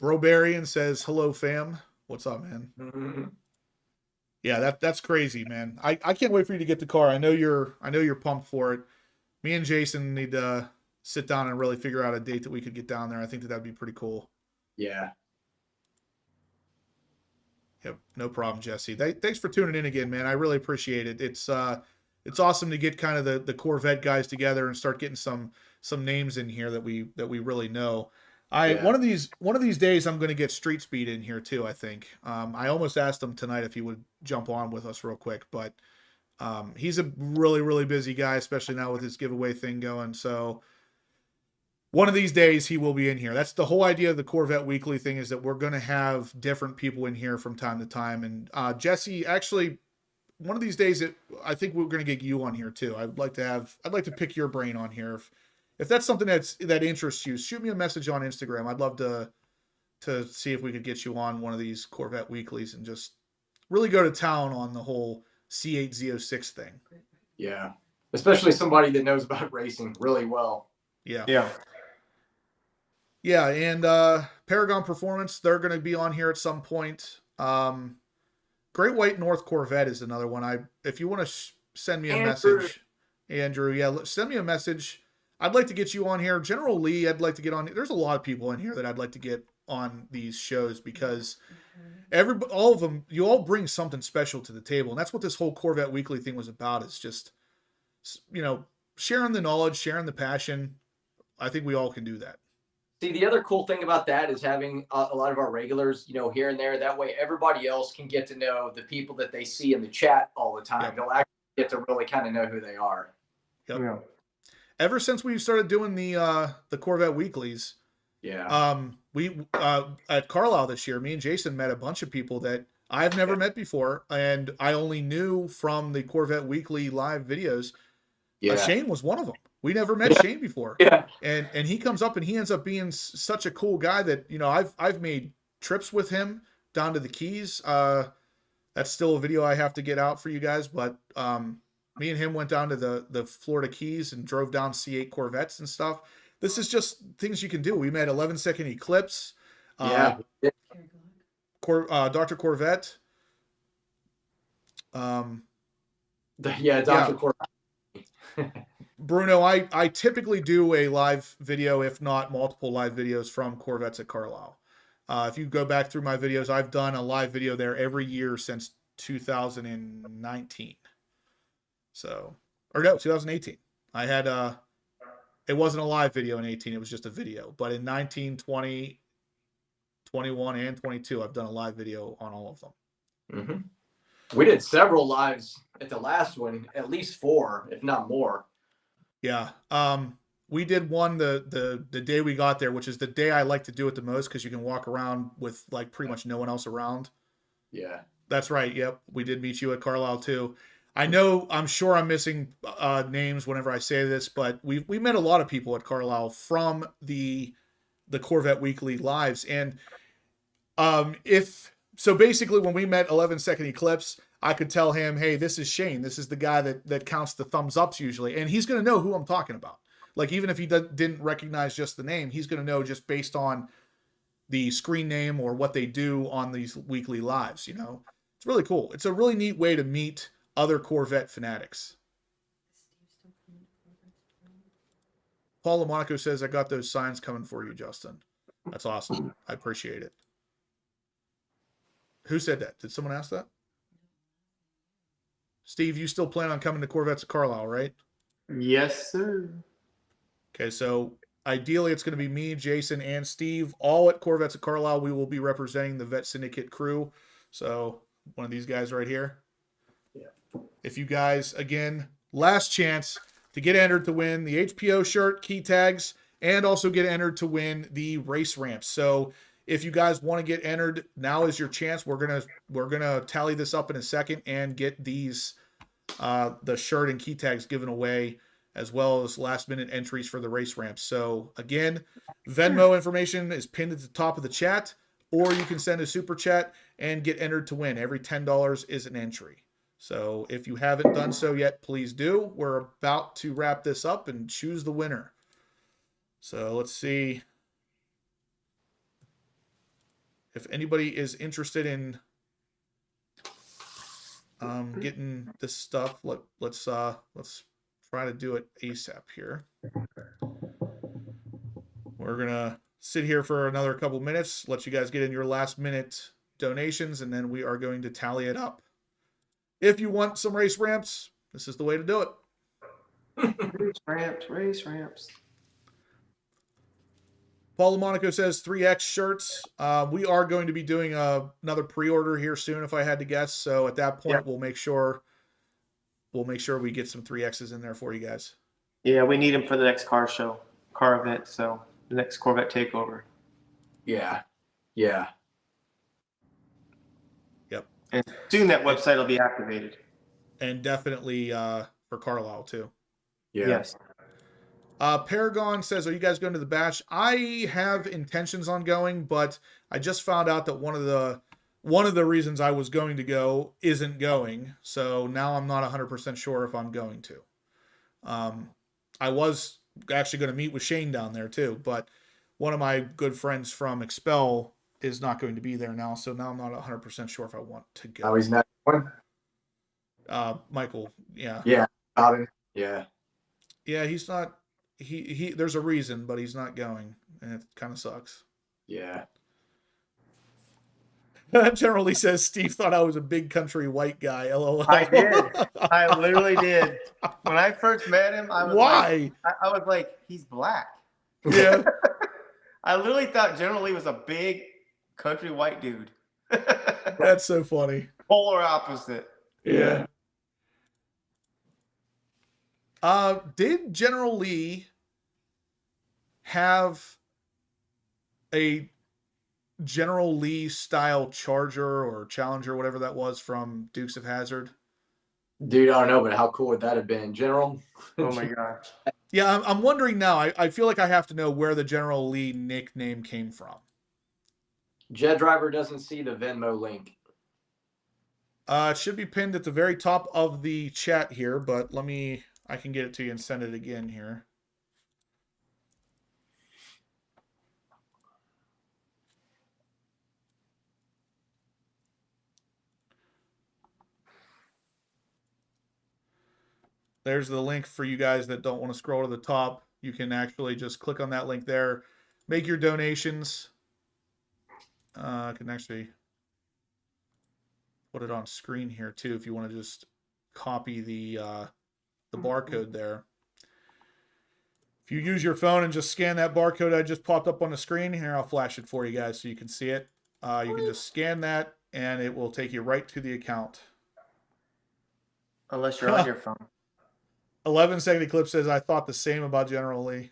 Brobarian says, "Hello, fam. What's up, man?" Mm-hmm. Yeah, that's crazy, man. I can't wait for you to get the car. I know you're pumped for it. Me and Jason need to sit down and really figure out a date that we could get down there. I think that'd be pretty cool. Yeah. Yep, no problem, Jesse. Thanks for tuning in again, man. I really appreciate it. It's awesome to get kind of the Corvette guys together and start getting some names in here that we really know. One of these days I'm going to get Street Speed in here too, I think. I almost asked him tonight if he would jump on with us real quick, but he's a really, really busy guy, especially now with his giveaway thing going. So one of these days he will be in here. That's the whole idea of the Corvette Weekly thing, is that we're going to have different people in here from time to time. And Jesse, actually, one of these days I think we're going to get you on here too. I'd like to pick your brain on here. If that's something that interests you, shoot me a message on Instagram. I'd love to see if we could get you on one of these Corvette Weeklies and just really go to town on the whole C8 Z06 thing. Yeah. Especially somebody that knows about racing really well. Yeah. Yeah. Yeah, and Paragon Performance, they're going to be on here at some point. Great White North Corvette is another one. If you want to send me a message, Andrew, yeah, send me a message. I'd like to get you on here. General Lee, I'd like to get on. There's a lot of people in here that I'd like to get on these shows because all of them, you all bring something special to the table. And that's what this whole Corvette Weekly thing was about, is just, sharing the knowledge, sharing the passion. I think we all can do that. See, the other cool thing about that is having a lot of our regulars, here and there. That way everybody else can get to know the people that they see in the chat all the time. Yep. They'll actually get to really kind of know who they are. Yep. Yeah. Ever since we started doing the Corvette Weeklies, we at Carlisle this year, me and Jason met a bunch of people that I've never met before, and I only knew from the Corvette Weekly live videos. Yeah. Shane was one of them. We never met Shane before. Yeah. And he comes up and he ends up being such a cool guy that, I've made trips with him down to the Keys. That's still a video I have to get out for you guys, but me and him went down to the Florida Keys and drove down C8 Corvettes and stuff. This is just things you can do. We met 11-second Eclipse. Dr. Corvette. Dr. Corvette. Bruno, I typically do a live video, if not multiple live videos from Corvettes at Carlisle. If you go back through my videos, I've done a live video there every year since 2019. 2018. I had it wasn't a live video in 18, it was just a video. But in 19, 20, 21, and 22, I've done a live video on all of them. Mm-hmm. We did several lives at the last one, at least 4, if not more. Yeah. We did one the day we got there, which is the day I like to do it the most because you can walk around with like pretty much no one else around. Yeah. That's right. Yep. We did meet you at Carlisle too. I'm sure I'm missing names whenever I say this, but we met a lot of people at Carlisle from the Corvette Weekly lives. And basically when we met 11-second Eclipse, I could tell him, hey, this is Shane. This is the guy that counts the thumbs ups usually. And he's going to know who I'm talking about. Like, even if he didn't recognize just the name, he's going to know just based on the screen name or what they do on these weekly lives, It's really cool. It's a really neat way to meet other Corvette fanatics. Paul LaMonaco says, I got those signs coming for you, Justin. That's awesome. I appreciate it. Who said that? Did someone ask that? Steve, you still plan on coming to Corvettes at Carlisle, right? Yes, sir. Okay, so ideally it's going to be me, Jason, and Steve, all at Corvettes at Carlisle. We will be representing the Vet Syndicate crew. So one of these guys right here. Yeah. If you guys, again, last chance, to get entered to win the HPO shirt, key tags, and also get entered to win the race ramps. So if you guys want to get entered, now is your chance. We're gonna tally this up in a second and get these the shirt and key tags given away, as well as last minute entries for the race ramps. So again, Venmo information is pinned at the top of the chat, or you can send a super chat and get entered to win. Every $10 is an entry. So if you haven't done so yet, please do. We're about to wrap this up and choose the winner. So let's see if anybody is interested in getting this stuff. Let's try to do it ASAP here. We're gonna sit here for another couple minutes, let you guys get in your last minute donations, and then we are going to tally it up. If you want some race ramps, this is the way to do it. Race ramps. Paul LaMonaco says 3X shirts. We are going to be doing another pre-order here soon, if I had to guess. So at that point, we'll make sure we get some 3Xs in there for you guys. Yeah, we need them for the next car show, Corvette. So the next Corvette takeover. Yeah. Yep. And soon that website will be activated. And definitely for Carlisle too. Yeah. Yes. Paragon says, are you guys going to the bash? I have intentions on going, but I just found out that one of the reasons I was going to go isn't going. So now I'm not 100% sure if I'm going to. I was actually going to meet with Shane down there too, but one of my good friends from Expel is not going to be there now. So now I'm not 100% sure if I want to go. Oh, he's not going? Michael. Yeah. Yeah. Robin. Yeah. Yeah. He's not, he there's a reason, but he's not going, and it kind of sucks. Yeah. Generally says Steve thought I was a big country white guy. LOL. I did. I literally did. When I first met him, I was Why? I was like, he's black. Yeah. I literally thought General Lee was a big country white dude. That's so funny. Polar opposite. Yeah. Did General Lee have a General Lee style Charger or Challenger, whatever that was, from Dukes of Hazzard? Dude, I don't know, but how cool would that have been, General? Oh my gosh. Yeah, I'm wondering now. I feel like I have to know where the General Lee nickname came from. Jet Driver doesn't see the Venmo link. It should be pinned at the very top of the chat here, but I can get it to you and send it again here. There's the link for you guys that don't want to scroll to the top. You can actually just click on that link there, make your donations. I can actually put it on screen here too if you want to just copy the barcode there. If you use your phone and just scan that barcode I just popped up on the screen here, I'll flash it for you guys so you can see it. You can just scan that and it will take you right to the account. Unless you're on your phone. 11-second clip says, I thought the same about General Lee.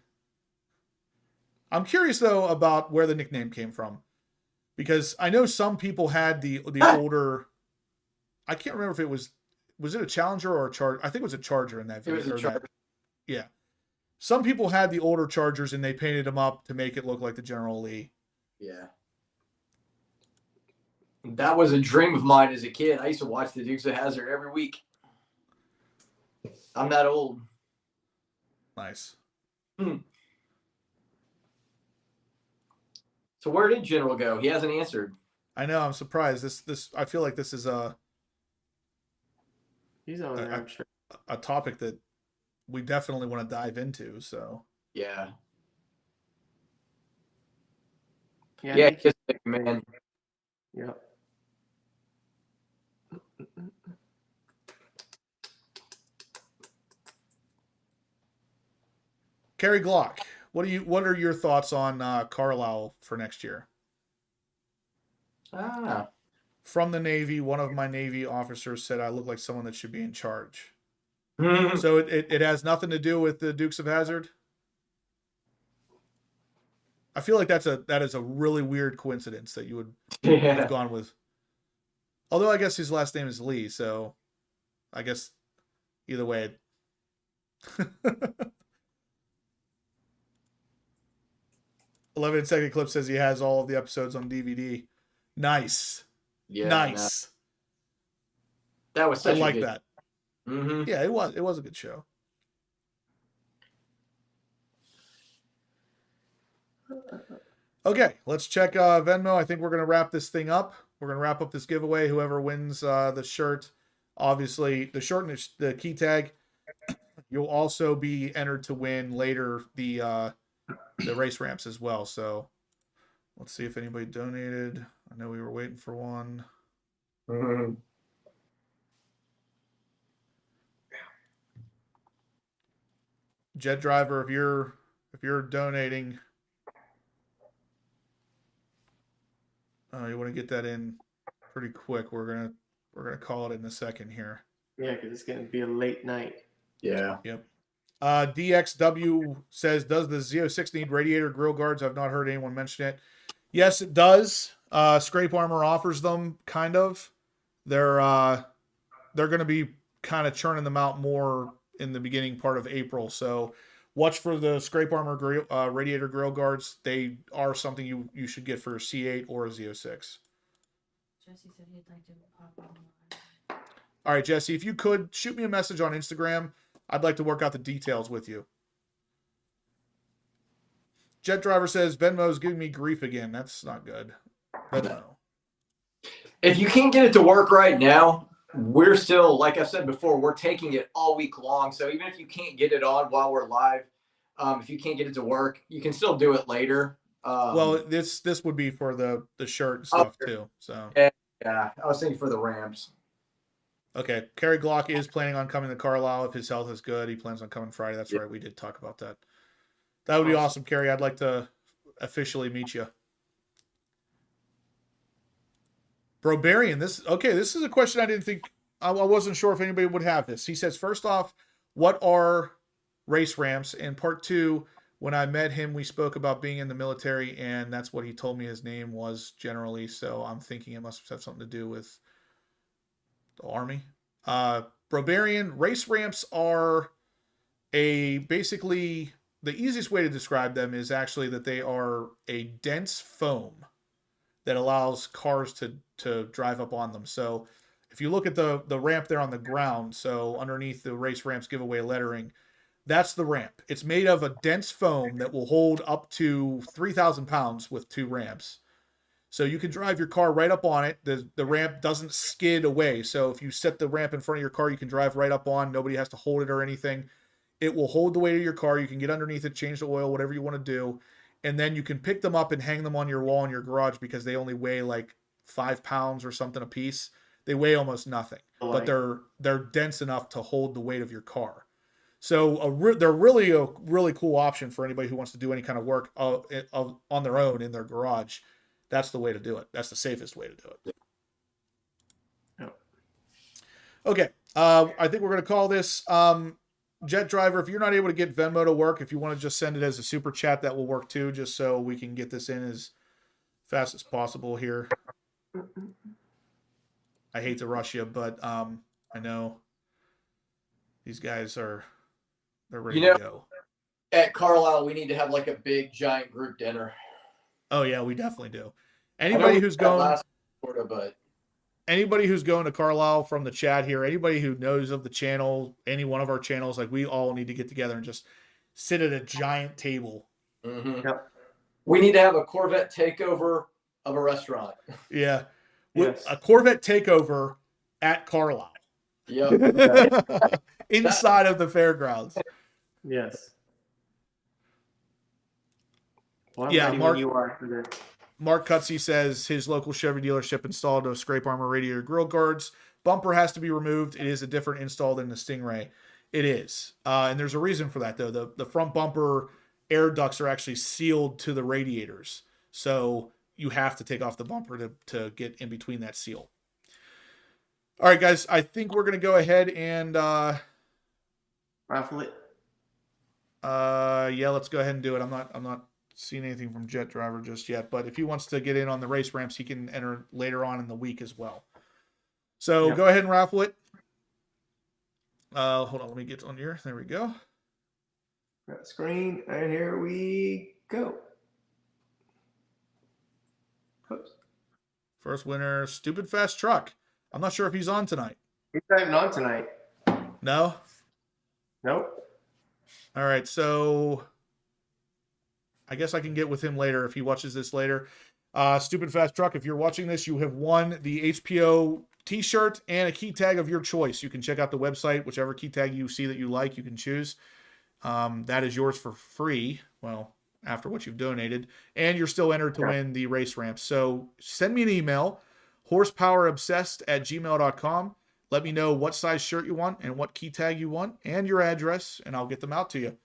I'm curious, though, about where the nickname came from. Because I know some people had the older... I can't remember if it was it a Challenger or a Charger? I think it was a Charger in that video. It was a Charger. Yeah. Some people had the older Chargers and they painted them up to make it look like the General Lee. Yeah. That was a dream of mine as a kid. I used to watch the Dukes of Hazzard every week. I'm that old. Nice. So where did General go? He hasn't answered. I know. I'm surprised. This. I feel like this is He's on there, I'm sure. a topic that we definitely want to dive into. So Yeah. Yeah. Just man. Yep. Kerry Glock, what are your thoughts on Carlisle for next year? Ah. From the Navy, one of my Navy officers said I look like someone that should be in charge. So it has nothing to do with the Dukes of Hazzard. I feel like that is a really weird coincidence that you would have gone with. Although I guess his last name is Lee, so I guess either way. 11-second clip says he has all of the episodes on DVD. Nice. Yeah, nice. No. That was such I a like good... that. Mm-hmm. Yeah, it was a good show. Okay, let's check Venmo. I think we're going to wrap this thing up. We're going to wrap up this giveaway. Whoever wins the shirt, obviously the shirt and the key tag, you'll also be entered to win later the race ramps as well. So let's see if anybody donated. I know we were waiting for one. Mm-hmm. Jet Driver, if you're donating, you want to get that in pretty quick. We're gonna call it in a second here. Yeah, because it's going to be a late night. Yeah. Yep. DXW says, does the Z06 need radiator grill guards? I've not heard anyone mention it. Yes, it does. Scrape Armor offers them, kind of. They're going to be kind of churning them out more in the beginning part of April. So watch for the Scrape Armor radiator grill guards. They are something you should get for a C8 or a Z06. Jesse said he'd like to pop on live. All right, Jesse, if you could shoot me a message on Instagram, I'd like to work out the details with you. Jet Driver says, Venmo's giving me grief again. That's not good. Venmo. If you can't get it to work right now, we're still, like I said before, we're taking it all week long. So even if you can't get it on while we're live, if you can't get it to work, you can still do it later. Well, this would be for the shirt and stuff too. So yeah, I was thinking for the ramps. Okay, Kerry Glock is planning on coming to Carlisle if his health is good. He plans on coming Friday. That's right. We did talk about that. That would be awesome, Kerry. I'd like to officially meet you. Brobarian, this is a question I didn't think, I wasn't sure if anybody would have this. He says, first off, what are race ramps? And part two, when I met him, we spoke about being in the military, and that's what he told me his name was generally. So I'm thinking it must have something to do with the Army. Brobarian, race ramps are basically the easiest way to describe them is actually that they are a dense foam that allows cars to drive up on them. So if you look at the ramp there on the ground, so underneath the race ramps giveaway lettering, that's the ramp. It's made of a dense foam that will hold up to 3,000 pounds with two ramps. So you can drive your car right up on it. The ramp doesn't skid away. So if you set the ramp in front of your car, you can drive right up on. Nobody has to hold it or anything. It will hold the weight of your car. You can get underneath it, change the oil, whatever you want to do. And then you can pick them up and hang them on your wall in your garage because they only weigh like 5 pounds or something a piece. They weigh almost nothing, but they're dense enough to hold the weight of your car. So they're really a really cool option for anybody who wants to do any kind of work on their own in their garage. That's the way to do it. That's the safest way to do it. Yeah. Okay. I think we're going to call this Jet Driver. If you're not able to get Venmo to work, if you want to just send it as a super chat, that will work too, just so we can get this in as fast as possible here. I hate to rush you, but I know these guys they're ready to go. At Carlisle, we need to have like a big giant group dinner. Oh yeah, we definitely do. Anybody who's going to Carlisle from the chat here, anybody who knows of the channel, any one of our channels, like we all need to get together and just sit at a giant table. Mm-hmm. Yep. We need to have a Corvette takeover of a restaurant. Yeah. Yes. A Corvette takeover at Carlisle. Yep. Inside of the fairgrounds. Yes. Well, yeah, Mark, you are for this. Mark Cutsey says his local Chevy dealership installed a Scrape Armor radiator grill guards. Bumper has to be removed. It is a different install than the Stingray. It is. And there's a reason for that, though. The front bumper air ducts are actually sealed to the radiators. So you have to take off the bumper to get in between that seal. All right, guys. I think we're going to go ahead and Raffle it. Yeah, let's go ahead and do it. I'm not seeing anything from Jet Driver just yet, but if he wants to get in on the race ramps, he can enter later on in the week as well. So Yep. go ahead and raffle it. Hold on, let me get on here. There we go. Got screen, and here we go. Oops. First winner, Stupid Fast Truck. I'm not sure if he's on tonight. He's not even on tonight. No? Nope. All right, so I guess I can get with him later if he watches this later. Stupid Fast Truck, if you're watching this, you have won the HPO t-shirt and a key tag of your choice. You can check out the website, whichever key tag you see that you like, you can choose. That is yours for free. Well, after what you've donated, and you're still entered to win the race ramp. So send me an email, horsepowerobsessed@gmail.com. Let me know what size shirt you want and what key tag you want and your address, and I'll get them out to you.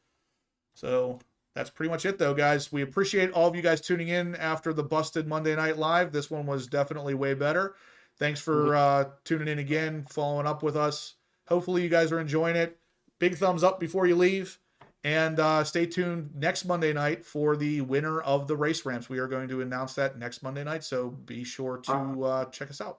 So that's pretty much it, though, guys. We appreciate all of you guys tuning in after the busted Monday Night Live. This one was definitely way better. Thanks for tuning in again, following up with us. Hopefully you guys are enjoying it. Big thumbs up before you leave. And stay tuned next Monday night for the winner of the race ramps. We are going to announce that next Monday night, so be sure to check us out.